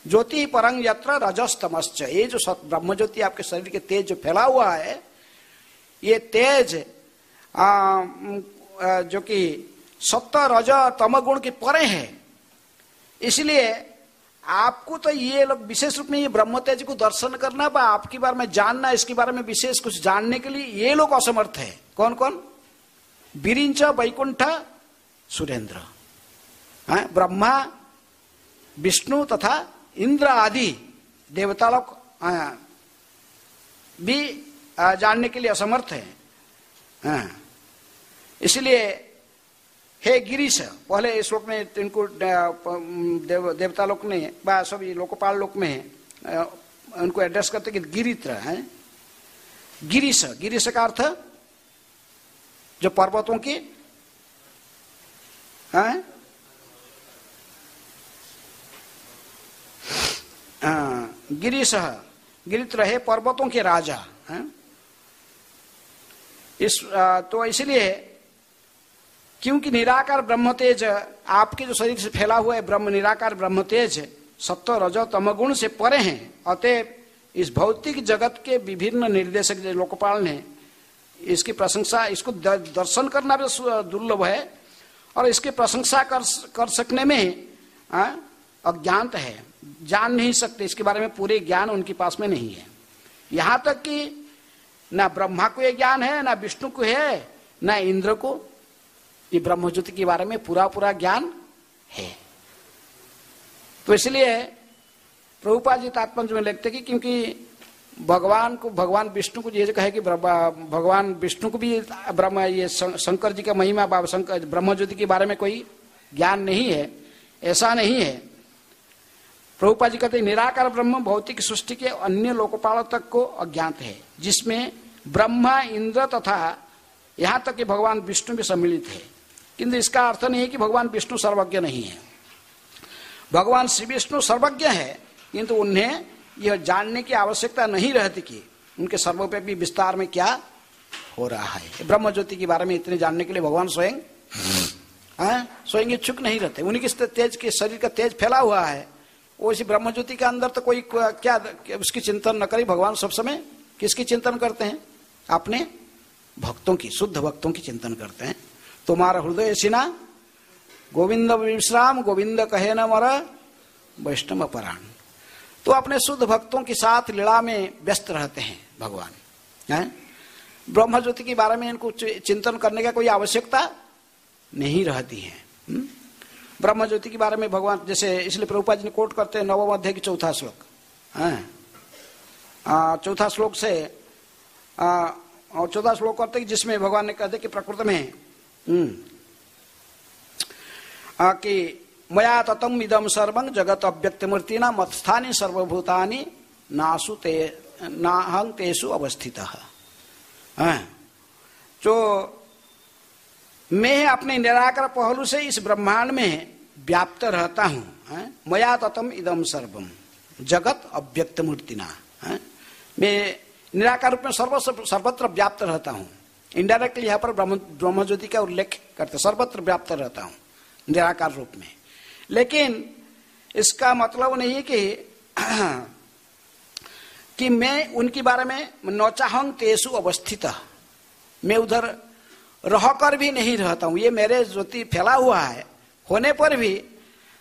ज्योति परंग यत्र रजस्तमश्च, ये जो ब्रह्म ज्योति आपके शरीर के तेज जो फैला हुआ है, ये तेज जो कि सत्व रज तम गुण के परे है। इसलिए आपको तो ये लोग विशेष रूप में ये ब्रह्म तेज को दर्शन करना, आपके बारे में जानना, इसके बारे में विशेष कुछ जानने के लिए ये लोग असमर्थ है। कौन कौन? बिरिंच वैकुंठ सुरेंद्र, ब्रह्मा विष्णु तथा इंद्र आदि देवता लोग भी जानने के लिए असमर्थ है। इसलिए हे गिरीश, पहले श्लोक में इनको देवता लोक ने सभी लोकपाल लोक में उनको एड्रेस करते कि गिरित्र है। गिरीश, गिरीश का अर्थ जो पर्वतों की गिरीश, गिरित्र है पर्वतों के राजा है। तो इसलिए क्योंकि निराकार ब्रह्म तेज आपके जो शरीर से फैला हुआ है, ब्रह्म निराकार ब्रह्म तेज सत्व रजो तमगुण से परे हैं, अतएव इस भौतिक जगत के विभिन्न निर्देशक लोकपाल ने इसकी प्रशंसा, इसको दर्शन करना भी दुर्लभ है और इसकी प्रशंसा कर सकने में अज्ञात है, जान नहीं सकते, इसके बारे में पूरे ज्ञान उनके पास में नहीं है। यहां तक कि ना ब्रह्मा को यह ज्ञान है, ना विष्णु को है, ना इंद्र को ये ब्रह्म ज्योति के बारे में पूरा ज्ञान है। तो इसलिए प्रभुपाद जी तात्पर्य में लिखते कि क्योंकि भगवान विष्णु को ये कहे कि भगवान विष्णु को भी ब्रह्म, ये शंकर जी का महिमा, शंकर ब्रह्म ज्योति के बारे में कोई ज्ञान नहीं है, ऐसा नहीं है। प्रभुपाद जी कहते निराकार ब्रह्म भौतिक सृष्टि के अन्य लोकपाल तक को अज्ञात है, जिसमें ब्रह्मा इंद्र तथा यहां तक कि भगवान विष्णु भी सम्मिलित है। किंतु इसका अर्थ नहीं है कि भगवान विष्णु सर्वज्ञ नहीं है। भगवान श्री विष्णु सर्वज्ञ है, किंतु उन्हें यह जानने की आवश्यकता नहीं रहती कि उनके सर्वव्यापी विस्तार में क्या हो रहा है। ब्रह्म ज्योति के बारे में इतने जानने के लिए भगवान स्वयं इच्छुक नहीं रहते। उन्हीं के तेज के शरीर का तेज फैला हुआ है, वो इसी ब्रह्म ज्योति के अंदर तो कोई क्या उसकी चिंतन न करे। भगवान सब समय किसकी चिंतन करते हैं? अपने भक्तों की, शुद्ध भक्तों की चिंतन करते हैं। तुम्हारा हृदय सिना गोविंद विश्राम, गोविंद कहे न मर वैष्णव पराण। तो अपने शुद्ध भक्तों के साथ लीला में व्यस्त रहते हैं भगवान है। ब्रह्म ज्योति के बारे में इनको चिंतन करने का कोई आवश्यकता नहीं रहती है। ब्रह्म ज्योति के बारे में भगवान जैसे, इसलिए प्रभुपाद जी ने कोट करते हैं नवम अध्याय की चौथा श्लोक है। चौथा श्लोक से चौथा श्लोक करते जिसमें भगवान ने कहते कि प्रकृति में कि मया ततम इदम सर्वं जगत अव्यक्त मूर्तिना मत्स्थानि सर्वभूतानि नाहं तेषु अवस्थितः। जो मैं अपने निराकार पहलू से इस ब्रह्मांड में व्याप्त रहता हूं। मया ततम इदम सर्वम जगत अव्यक्त मूर्तिना, मैं निराकार रूप में सर्वत्र व्याप्त रहता हूं। इनडायरेक्टली यहाँ पर ब्रह्म ज्योति का उल्लेख करते, सर्वत्र व्याप्त रहता हूं निराकार रूप में। लेकिन इसका मतलब नहीं कि मैं उनके बारे में नौचाहंग तेसु अवस्थित, मैं उधर रहकर भी नहीं रहता हूं। ये मेरे ज्योति फैला हुआ है होने पर भी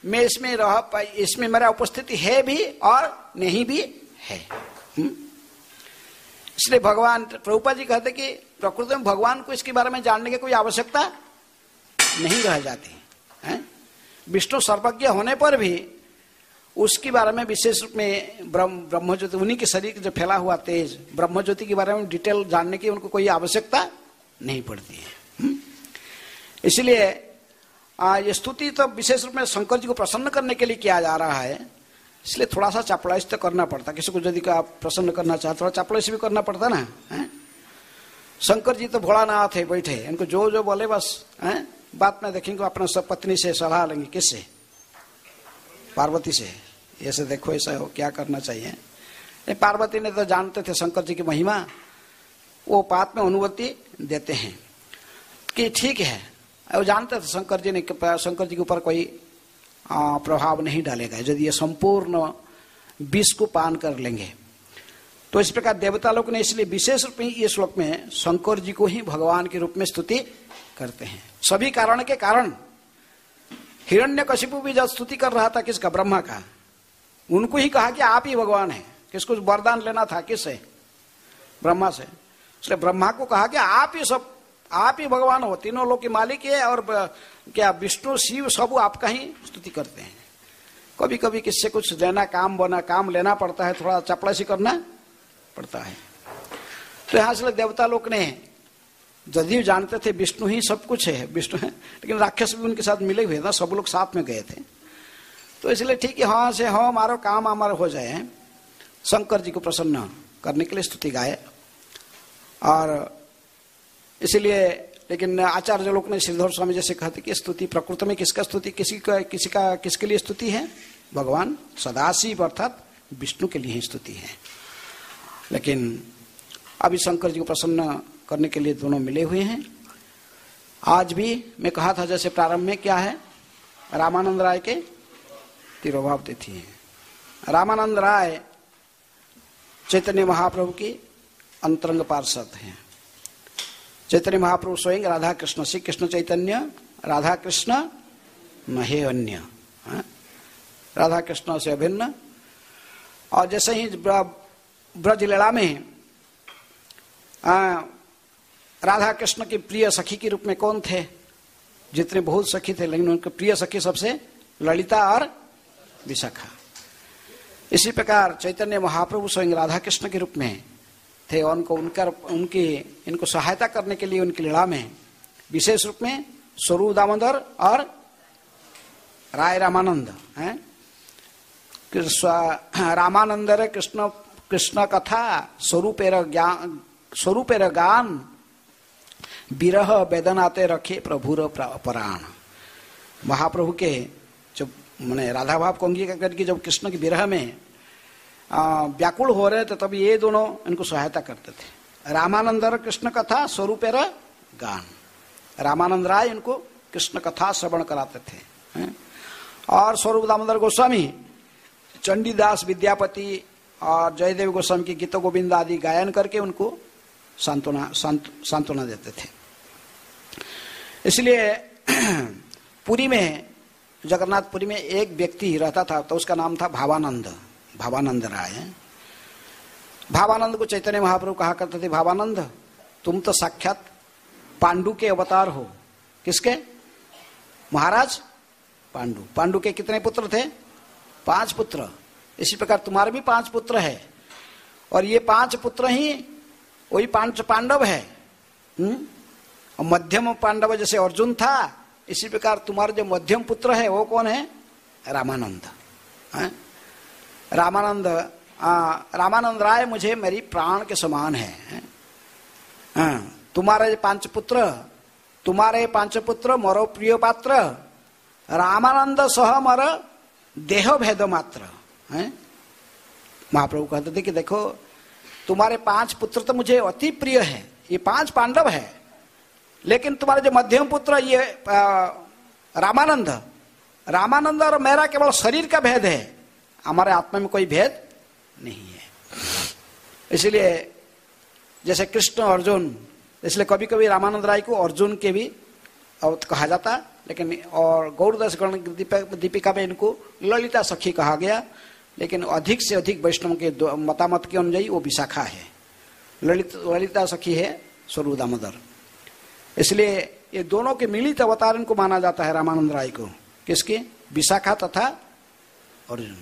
मैं इसमें मेरा उपस्थिति है भी और नहीं भी है। इसलिए भगवान प्रभुपाद जी कहते कि प्रकृति में भगवान को इसके बारे में जानने की कोई आवश्यकता नहीं रह जाती है। विष्णु सर्वज्ञ होने पर भी उसके बारे में विशेष रूप में ब्रह्म ज्योति, उन्हीं के शरीर जो फैला हुआ तेज ब्रह्म ज्योति के बारे में डिटेल जानने की उनको कोई आवश्यकता नहीं पड़ती है। इसलिए ये स्तुति तो विशेष रूप में शंकर जी को प्रसन्न करने के लिए किया जा रहा है, इसलिए थोड़ा सा चापड़ाइश तो करना पड़ता। किसी को यदि आप प्रसन्न करना चाहते थोड़ा चापड़ाइश भी करना पड़ता ना है? शंकर जी तो भोलानाथ है, बैठे, इनको जो जो बोले बस है बात में देखेंगे, अपना सब पत्नी से सलाह लेंगे, किससे? पार्वती से, ऐसे देखो ऐसा हो, क्या करना चाहिए। पार्वती ने तो जानते थे शंकर जी की महिमा, वो बात में अनुमति देते हैं कि ठीक है, वो जानते थे शंकर जी के ऊपर कोई प्रभाव नहीं डालेगा यदि ये संपूर्ण विष को पान कर लेंगे। तो इस प्रकार देवता लोग ने इसलिए विशेष रूप में ये श्लोक में शंकर जी को ही भगवान के रूप में स्तुति करते हैं। सभी कारण के कारण हिरण्यकशिपु भी जब स्तुति कर रहा था किसका? ब्रह्मा का, उनको ही कहा कि आप ही भगवान हैं। किसको वरदान लेना था? किससे? ब्रह्मा से। इसलिए ब्रह्मा को कहा कि आप ही भगवान हो, तीनों लोग के मालिक है, और क्या विष्णु शिव सब आपका ही स्तुति करते हैं। कभी कभी किससे कुछ लेना, काम लेना पड़ता है, थोड़ा चपड़ासी करना पड़ता है। तो यहाँ से देवता लोग ने यदि जानते थे विष्णु ही सब कुछ है, विष्णु है, लेकिन राक्षस भी उनके साथ मिले हुए थे, सब लोग साथ में गए थे, तो इसलिए ठीक है, हाँ से हाँ हमारा काम हमारा हो जाए, शंकर जी को प्रसन्न करने के लिए स्तुति गाए। और इसलिए लेकिन आचार्य लोग ने श्रीधर स्वामी जैसे कहते कि स्तुति प्रकृति में किसका स्तुति, किसके लिए स्तुति है? भगवान सदाशिव अर्थात विष्णु के लिए ही स्तुति है। लेकिन अभी शंकर जी को प्रसन्न करने के लिए दोनों मिले हुए हैं। आज भी मैं कहा था जैसे प्रारंभ में क्या है, रामानंद राय के तिरोभाव तिथि है। रामानंद राय चैतन्य महाप्रभु की अंतरंग पार्षद हैं। चैतन्य महाप्रभु स्वयं राधा कृष्ण, श्री कृष्ण चैतन्य राधा कृष्ण नहे अन्य, राधा कृष्ण से अभिन्न। और जैसे ही ब्रज लीला में राधा कृष्ण की प्रिय सखी के रूप में कौन थे? जितने बहुत सखी थे, लेकिन उनके प्रिय सखी सबसे ललिता और विशाखा। इसी प्रकार चैतन्य महाप्रभु स्वयं राधा कृष्ण के रूप में थे। इनको सहायता करने के लिए उनकी लीला में विशेष रूप में स्वरूप दामोदर और राय रामानंद हैं। रामानंदर कृष्ण कथा स्वरूपेर गान विरह वेदनाते रखे प्रभुर पराण। महाप्रभु के जब मैंने राधा भाव को अंगीकार करके जब कृष्ण की विरह में व्याकुल हो रहे थे, तब ये दोनों इनको सहायता करते थे। रामानंदर कृष्ण कथा स्वरूपेर गान, रामानंद राय इनको कृष्ण कथा श्रवण कराते थे। और स्वरूप दामोदर गोस्वामी चंडीदास विद्यापति और जयदेव गोस्वामी के गीत गोविंद आदि गायन करके उनको सांत्वना देते थे। इसलिए पुरी में, जगन्नाथपुरी में एक व्यक्ति रहता था, तो उसका नाम था भावानंद राय। भावानंद को चैतन्य महाप्रभु कहा करते थे, भावानंद तुम तो साक्षात पांडु के अवतार हो। किसके? महाराज पांडु। पांडु के कितने पुत्र थे? 5 पुत्र। इसी प्रकार तुम्हारे भी 5 पुत्र है, और ये 5 पुत्र ही वही 5 पांडव है। और मध्यम पांडव जैसे अर्जुन था, इसी प्रकार तुम्हारे जो मध्यम पुत्र है वो कौन है? रामानंद। रामानंद राय मुझे मेरी प्राण के समान है। तुम्हारे 5 पुत्र मोरो प्रिय पात्र, रामानंद सह मोर देह भेद मात्र। महाप्रभु कहते थे कि देखो तुम्हारे 5 पुत्र तो मुझे अति प्रिय है, ये 5 पांडव है, लेकिन तुम्हारे जो मध्यम पुत्र ये रामानंद, रामानंद और मेरा केवल शरीर का भेद है, हमारे आत्मा में कोई भेद नहीं है। इसलिए जैसे कृष्ण अर्जुन, इसलिए कभी कभी रामानंद राय को अर्जुन के भी कहा जाता, लेकिन और गौरदास गण दीपिका में इनको ललिता सखी कहा गया, लेकिन अधिक से अधिक वैष्णव के मतामत के अनुयायी वो विशाखा है, ललिता सखी है स्वरूप दामोदर। इसलिए ये दोनों के मिलित अवतार इनको माना जाता है रामानंद राय को, किसके? विशाखा तथा अर्जुन।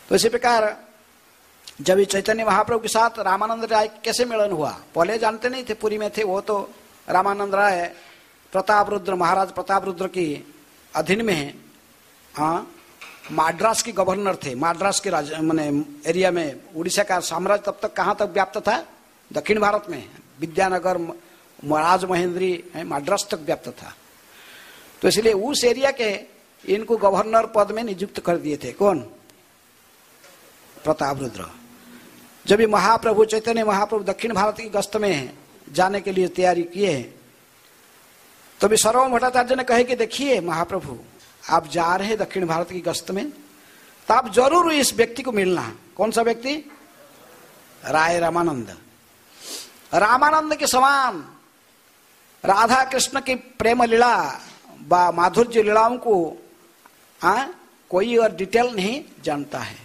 तो इसी प्रकार जब चैतन्य महाप्रभु के साथ रामानंद राय कैसे मिलन हुआ, पहले जानते नहीं थे, पुरी में थे वो, तो रामानंद राय प्रताप रुद्र, महाराज प्रताप रुद्र की अधीन में, हाँ, माड्रास के गवर्नर थे। माड्रास के माने एरिया में उड़ीसा का साम्राज्य तब तक कहाँ तक व्याप्त था? दक्षिण भारत में विद्यानगर, राजमहेंद्री, माड्रास तक व्याप्त था। तो इसलिए उस एरिया के इनको गवर्नर पद में नियुक्त कर दिए थे। कौन? प्रताप रुद्र। जब ये महाप्रभु चैतन्य महाप्रभु दक्षिण भारत की गस्त में जाने के लिए तैयारी किए, तो भी सर्वभौम भट्टाचार्य ने कहे कि देखिए महाप्रभु, आप जा रहे हैं दक्षिण भारत की गस्त में, तो आप जरूर इस व्यक्ति को मिलना। कौन सा व्यक्ति? राय रामानंद। रामानंद के समान राधा कृष्ण की प्रेम लीला व माधुर्य लीलाओं को कोई और डिटेल नहीं जानता है।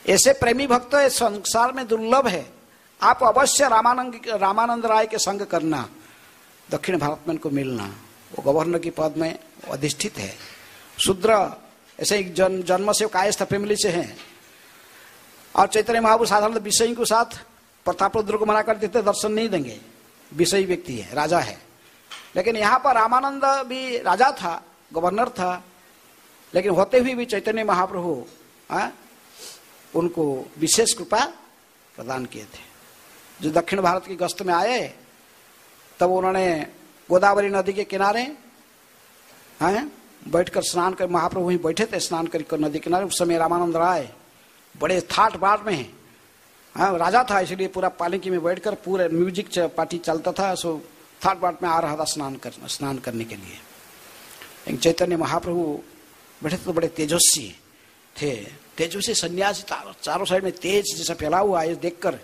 ऐसे प्रेमी भक्त इस संसार में दुर्लभ है। आप अवश्य रामानंद राय के संग करना, दक्षिण भारत में इनको मिलना। वो गवर्नर की पद में अधिष्ठित है, शूद्र, ऐसे ही जन्म से कायस्थ फैमिली से हैं। और चैतन्य महाप्रभु साधारण विषयी के साथ प्रताप रुद्र को मना कर देते, दर्शन नहीं देंगे, विषयी व्यक्ति है, राजा है। लेकिन यहाँ पर रामानंद भी राजा था, गवर्नर था, लेकिन होते हुए भी चैतन्य महाप्रभु उनको विशेष कृपा प्रदान किए थे। जो दक्षिण भारत की गस्त में आए, तब उन्होंने गोदावरी नदी के किनारे बैठकर स्नान कर, महाप्रभु वहीं बैठे थे स्नान कर नदी किनारे। उस समय रामानंद राय बड़े ठाठ बाट में, राजा था, इसलिए पूरा पालकी में बैठकर पूरे म्यूजिक पार्टी चलता था, सो ठाठ बाट में आ रहा था स्नान करने के लिए। लेकिन चैतन्य महाप्रभु बैठे तो बड़े तेजस्वी थे, तेजस्वी सन्यासी, चारों साइड में तेज जैसा फैला हुआ है। देखकर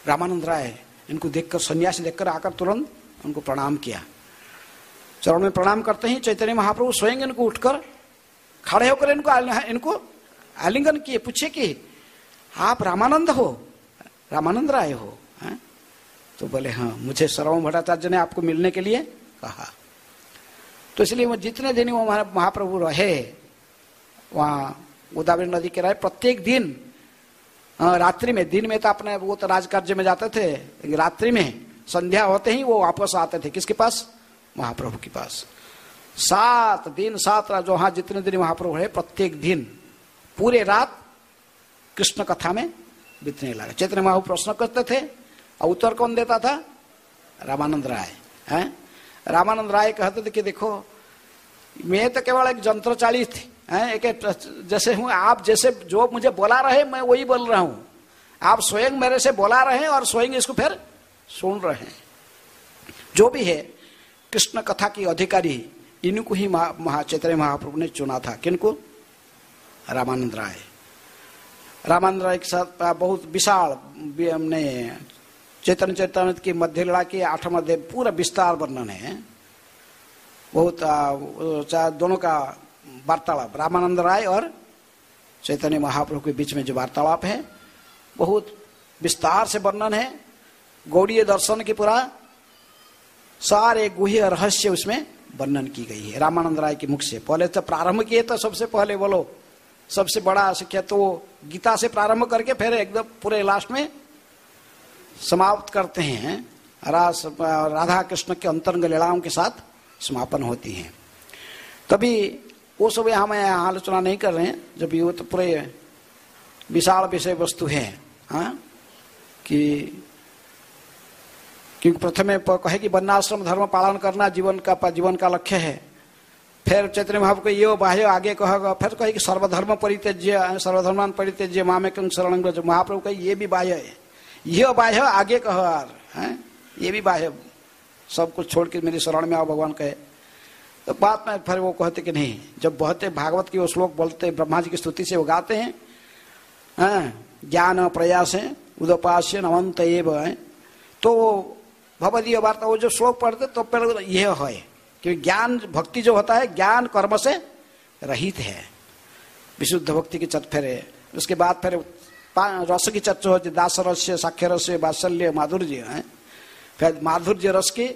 रामानंद राय, इनको देखकर, सन्यासी देखकर आकर तुरंत उनको प्रणाम किया। चरण में प्रणाम करते ही चैतन्य महाप्रभु स्वयं इनको उठकर खड़े होकर इनको आलिंगन किए, पूछे कि आप रामानंद हो, रामानंद राय हो? तो बोले हाँ, मुझे सर्वभौम भट्टाचार्य ने आपको मिलने के लिए कहा। तो इसलिए वो जितने दिन वो महाप्रभु रहे वहाँ गोदावरी नदी के रहे, प्रत्येक दिन रात्रि में, दिन में तो अपने वो तो राजकार्य में जाते थे, रात्रि में संध्या होते ही वो वापस आते थे। किसके पास? महाप्रभु के पास। 7 दिन 7 रात, जो हाँ जितने दिन महाप्रभु रहे, प्रत्येक दिन पूरे रात कृष्ण कथा में बीतने लगा। चैतन्य महाप्रभु प्रश्न करते थे और उत्तर कौन देता था? रामानंद राय। रामानंद राय कहते थे कि देखो, मैं तो केवल एक जंत्र थी, एक जैसे हूँ, आप जैसे जो मुझे बोला रहे मैं वही बोल रहा हूँ, आप स्वयं मेरे से बोला रहे और स्वयं इसको फिर सुन रहे हैं। जो भी है कृष्ण कथा की अधिकारी, इनको ही चैतन्य महाप्रभु ने चुना था। किनको? रामानंद राय। रामानंद राय के साथ बहुत विशाल, हमने चैतन्य चैतन्य की मध्य लीला के 8 अध्याय पूरा विस्तार वर्णन है। बहुत दोनों का वार्तालाप, रामानंद राय और चैतन्य महाप्रभु के बीच में जो वार्तालाप है, बहुत विस्तार से वर्णन है। गौड़ीय दर्शन की पूरा सारे गुह्य रहस्य उसमें वर्णन की गई है रामानंद राय के मुख से। पहले तो प्रारंभ किए तो सबसे पहले बोलो, सबसे बड़ा शिक्षा तो गीता से प्रारंभ करके फिर एकदम पूरे लास्ट में समाप्त करते हैं। राधा कृष्ण के अंतरंग लीलाओं के साथ समापन होती है। तभी वो सब यहाँ मैं आलोचना नहीं कर रहे हैं, जब ये तो पूरे विशाल विषय वस्तु है। क्योंकि प्रथम कहे कि वर्णाश्रम धर्म पालन करना जीवन का लक्ष्य है। फिर चैतन्य महाप्रभु को ये बाह्य आगे कहेगा, फिर कहे कि सर्वधर्म परित्यज्य, सर्वधर्मान परित्यज्य मामेकं शरणं व्रज। महाप्रभु कहे ये भी बाह्य है, ये बाह्य आगे कह, ये भी बाह्य, सब कुछ छोड़ के मेरे शरण में आओ भगवान कहे। तो बाद में फिर वो कहते कि नहीं, जब बहुते भागवत की वो श्लोक बोलते, ब्रह्मा जी की स्तुति से वो गाते हैं, ज्ञान प्रयास है उदपास्य नवंत एव है, तो भवदीय वार्ता वो जो श्लोक पढ़ते तो पहले यह है कि ज्ञान भक्ति जो होता है ज्ञान कर्म से रहित है, विशुद्ध भक्ति की चतफेरे। उसके बाद फिर रस की चर्चा होती, दास रस्य, साक्ष्य रस्य, वात्सल्य, माधुर्य है। फिर माधुर्य रस की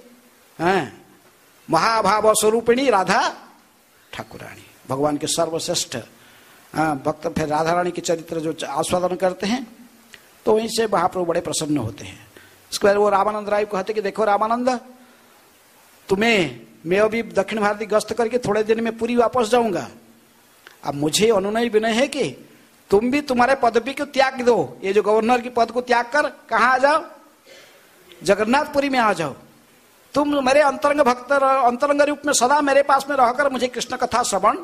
महाभाव स्वरूपिणी राधा ठाकुरानी, भगवान के सर्वश्रेष्ठ भक्त। फिर राधा रानी के चरित्र जो आस्वादन करते हैं तो वहीं से महाप्रभु बड़े प्रसन्न होते हैं। उसके बाद वो रामानंद राय को कहते कि देखो रामानंद, तुम्हें मैं अभी दक्षिण भारत गस्त करके थोड़े दिन में पूरी वापस जाऊंगा। अब मुझे अनुनय विनय है कि तुम भी तुम्हारे पदवी को त्याग दो, ये जो गवर्नर की पद को त्याग कर कहाँ आ जाओ, जगन्नाथपुरी में आ जाओ। तुम मेरे अंतरंग भक्त, अंतरंग रूप में सदा मेरे पास में रहकर मुझे कृष्ण कथा श्रवण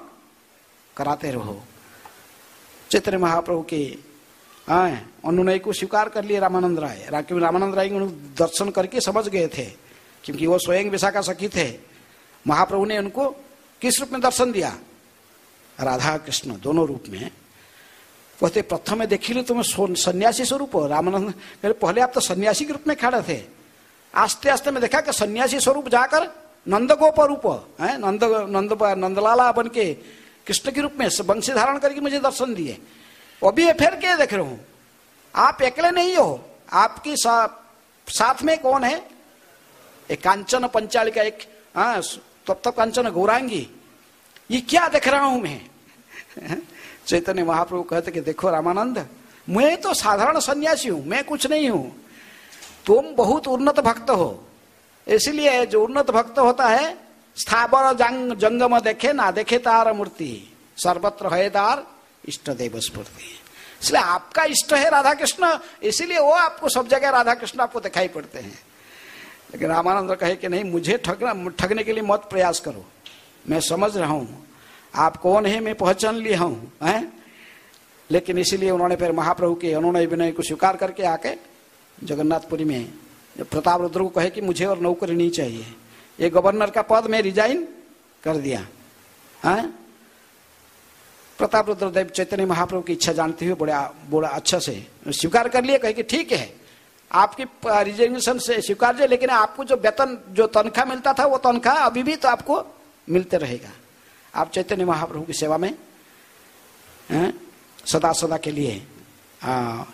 कराते रहो। चैतन्य महाप्रभु के अनुनय को स्वीकार कर लिए रामानंद राय। क्योंकि रामानंद राय दर्शन करके समझ गए थे, क्योंकि वो स्वयं विशाखा सखी थे। महाप्रभु ने उनको किस रूप में दर्शन दिया, राधा कृष्ण दोनों रूप में। कहते प्रथम में देखिले तुम सन्यासी स्वरूप हो। रामानंद पहले आप तो सन्यासी के रूप में खड़े थे, आस्ते आस्ते में देखा कि सन्यासी स्वरूप जाकर नंदगोप रूप है, नंदलाला बन के कृष्ण के रूप में वंशी धारण करके मुझे दर्शन दिए। अभी फिर क्या देख रहे हूं, आप अकेले नहीं हो, आपकी साथ में कौन है, एक कांचन पंचालिका, एक तब कांचन गौरांगी, ये क्या देख रहा हूं मैं। चैतन्य महाप्रभु कहते कि देखो रामानंद, मैं तो साधारण सन्यासी हूं, मैं कुछ नहीं हूं, तुम बहुत उन्नत भक्त हो। इसलिए जो उन्नत भक्त होता है स्थावर जंगम देखे ना देखे तार मूर्ति, सर्वत्र है तार इष्ट देव स्फूर्ति। इसलिए आपका इष्ट है राधा कृष्ण, इसीलिए वो आपको सब जगह राधा कृष्ण आपको दिखाई पड़ते हैं। लेकिन रामानंद कहे कि नहीं, मुझे ठगने के लिए मत प्रयास करो, मैं समझ रहा हूं आप कौन है, मैं पहचान लिया हूं है। लेकिन इसीलिए उन्होंने फिर महाप्रभु के अनुनय विनय को स्वीकार करके आके जगन्नाथपुरी में प्रताप रुद्र को कहे कि मुझे और नौकरी नहीं चाहिए, ये गवर्नर का पद मैं रिजाइन कर दिया है। प्रताप रुद्र देव चैतन्य महाप्रभु की इच्छा जानते हुए बड़ा अच्छा से स्वीकार कर लिया। कहे कि ठीक है, आपकी रिजिग्नेशन से स्वीकार किया, लेकिन आपको जो वेतन जो तनख्वाह मिलता था वो तनख्वाह अभी भी तो आपको मिलते रहेगा। आप चैतन्य महाप्रभु की सेवा में सदा सदा के लिए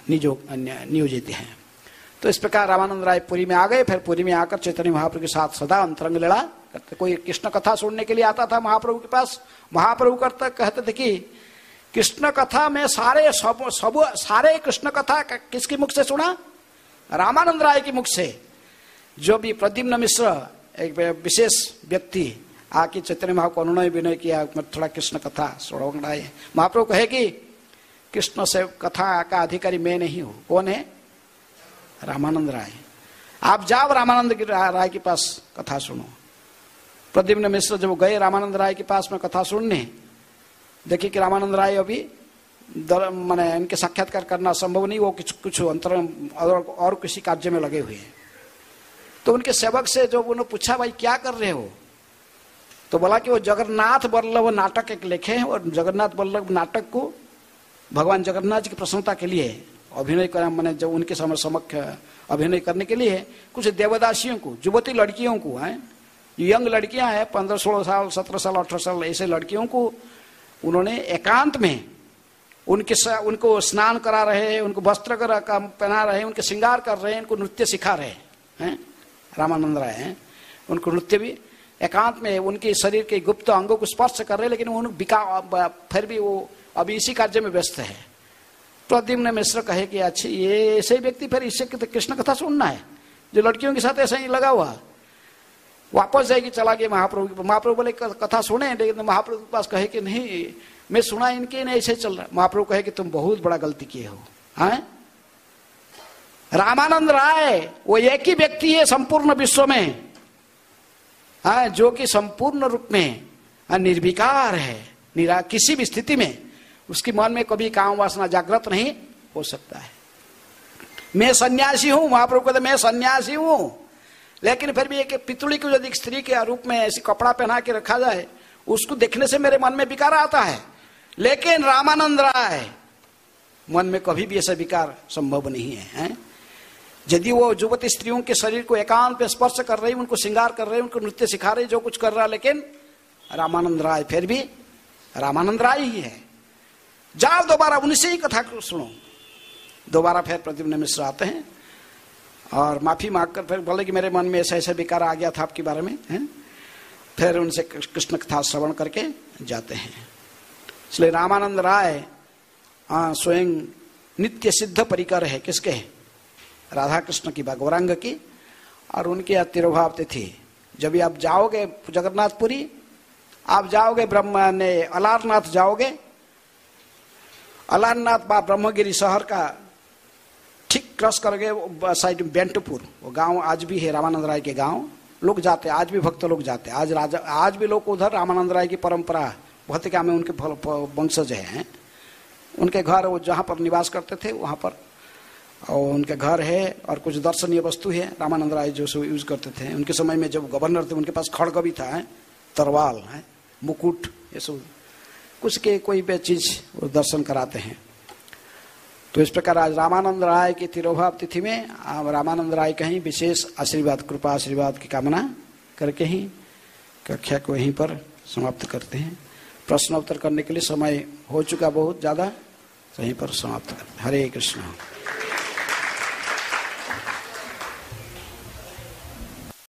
नियोजित हैं। तो इस प्रकार रामानंद राय पुरी में आ गए। फिर पुरी में आकर चैतन्य महाप्रभु के साथ सदा अंतरंग लीला करते। कोई कृष्ण कथा सुनने के लिए आता था महाप्रभु के पास, महाप्रभु कहते थे कि कृष्ण कथा में सारे कृष्ण कथा किसके मुख से सुना, रामानंद राय के मुख से। जो भी प्रद्युम्न मिश्र एक विशेष व्यक्ति आके चैतन्य महाप्रभु को अनुनय विनय किया, थोड़ा कृष्ण कथा सुनाए। महाप्रभु कहे कि कृष्ण से कथा का अधिकारी मैं नहीं हूं, कौन है, रामानंद राय। आप जाओ रामानंद राय के पास कथा सुनो। प्रद्युम्न मिश्र जब गए रामानंद राय के पास में कथा सुनने, देखिए कि रामानंद राय अभी माने इनके साक्षात्कार करना संभव नहीं, वो कुछ अंतर और किसी कार्य में लगे हुए हैं। तो उनके सेवक से जब उन्होंने पूछा भाई क्या कर रहे हो, तो बोला कि वो जगन्नाथ वल्लभ नाटक एक लिखे हैं, और जगन्नाथ वल्लभ नाटक को भगवान जगन्नाथ जी की प्रसन्नता के लिए अभिनय कर, मैंने जब उनके समक्ष अभिनय करने के लिए कुछ देवदासियों को, युवती लड़कियों को हैं, यंग लड़कियां हैं 15-16 साल 17 साल 18 साल ऐसे लड़कियों को उन्होंने एकांत में उनको स्नान करा रहे हैं, उनको वस्त्र पहना रहे हैं, उनके श्रृंगार कर रहे हैं, उनको नृत्य सिखा रहे हैं। रामानंद राय हैं, उनको नृत्य भी एकांत में उनके शरीर के गुप्त अंगों को स्पर्श कर रहे हैं, लेकिन फिर भी वो अभी इसी कार्य में व्यस्त है। प्रद्युम्न मिश्र कहे कि अच्छी ये ऐसे व्यक्ति फिर इससे कृष्ण कथा सुनना है जो लड़कियों के साथ ऐसा ही लगा हुआ, वापस जाएगी। चला गया महाप्रभु। महाप्रभु बोले कथा सुने, लेकिन महाप्रभु के पास कहे कि नहीं मैं सुना इनके नहीं ऐसे चल रहा। महाप्रभु कहे कि तुम बहुत बड़ा गलती किए हो। रामानंद राय वो एक ही व्यक्ति है संपूर्ण विश्व में जो कि संपूर्ण रूप में निर्विकार है, किसी भी स्थिति में उसके मन में कभी काम वासना जागृत नहीं हो सकता है। मैं सन्यासी हूं, महाप्रभु कहते मैं सन्यासी हूं, लेकिन फिर भी एक पितुड़ी को यदि स्त्री के रूप में ऐसी कपड़ा पहना के रखा जाए, उसको देखने से मेरे मन में विकार आता है। लेकिन रामानंद राय मन में कभी भी ऐसा विकार संभव नहीं है। यदि वो युवती स्त्रियों के शरीर को एकांत में स्पर्श कर रही, उनको श्रृंगार कर रही, उनको नृत्य सिखा रही, जो कुछ कर रहा, लेकिन रामानंद राय फिर भी रामानंद राय ही है। जाओ दोबारा उनसे ही कथा सुनो। दोबारा फिर प्रद्युम्न मिश्र आते हैं और माफी मांगकर फिर बोले कि मेरे मन में ऐसा ऐसा विकार आ गया था आपके बारे में, है? फिर उनसे कृष्ण कथा श्रवण करके जाते हैं। इसलिए रामानंद राय स्वयं नित्य सिद्ध परिकर है। किसके? राधा कृष्ण की, गौरांग की। और उनके तिरुभाव तिथि जब आप जाओगे जगन्नाथपुरी, आप जाओगे अलारनाथ जाओगे, अलारनाथ ब्रह्मगिरी शहर का ठीक क्रॉस करके साइड में बेंटपुर, वो गांव आज भी है, रामानंद राय के गांव। लोग जाते, आज भी भक्त लोग जाते, आज भी लोग उधर रामानंद राय की परंपरा भौतिका में उनके वंशज हैं। उनके घर, वो जहाँ पर निवास करते थे वहाँ पर और उनके घर है और कुछ दर्शनीय वस्तु है रामानंद राय जो यूज करते थे। उनके समय में जब गवर्नर थे, उनके पास खड़ग भी था, तरवाल है, मुकुट, ये सब कुछ के कोई भी चीज वो दर्शन कराते हैं। तो इस प्रकार आज रामानंद राय की तिरोभाव तिथि में रामानंद राय का ही विशेष आशीर्वाद, कृपा आशीर्वाद की कामना करके ही कक्षा को यहीं पर समाप्त करते हैं। प्रश्न उत्तर करने के लिए समय हो चुका बहुत ज़्यादा, यहीं पर समाप्त करते हैं। हरे कृष्ण।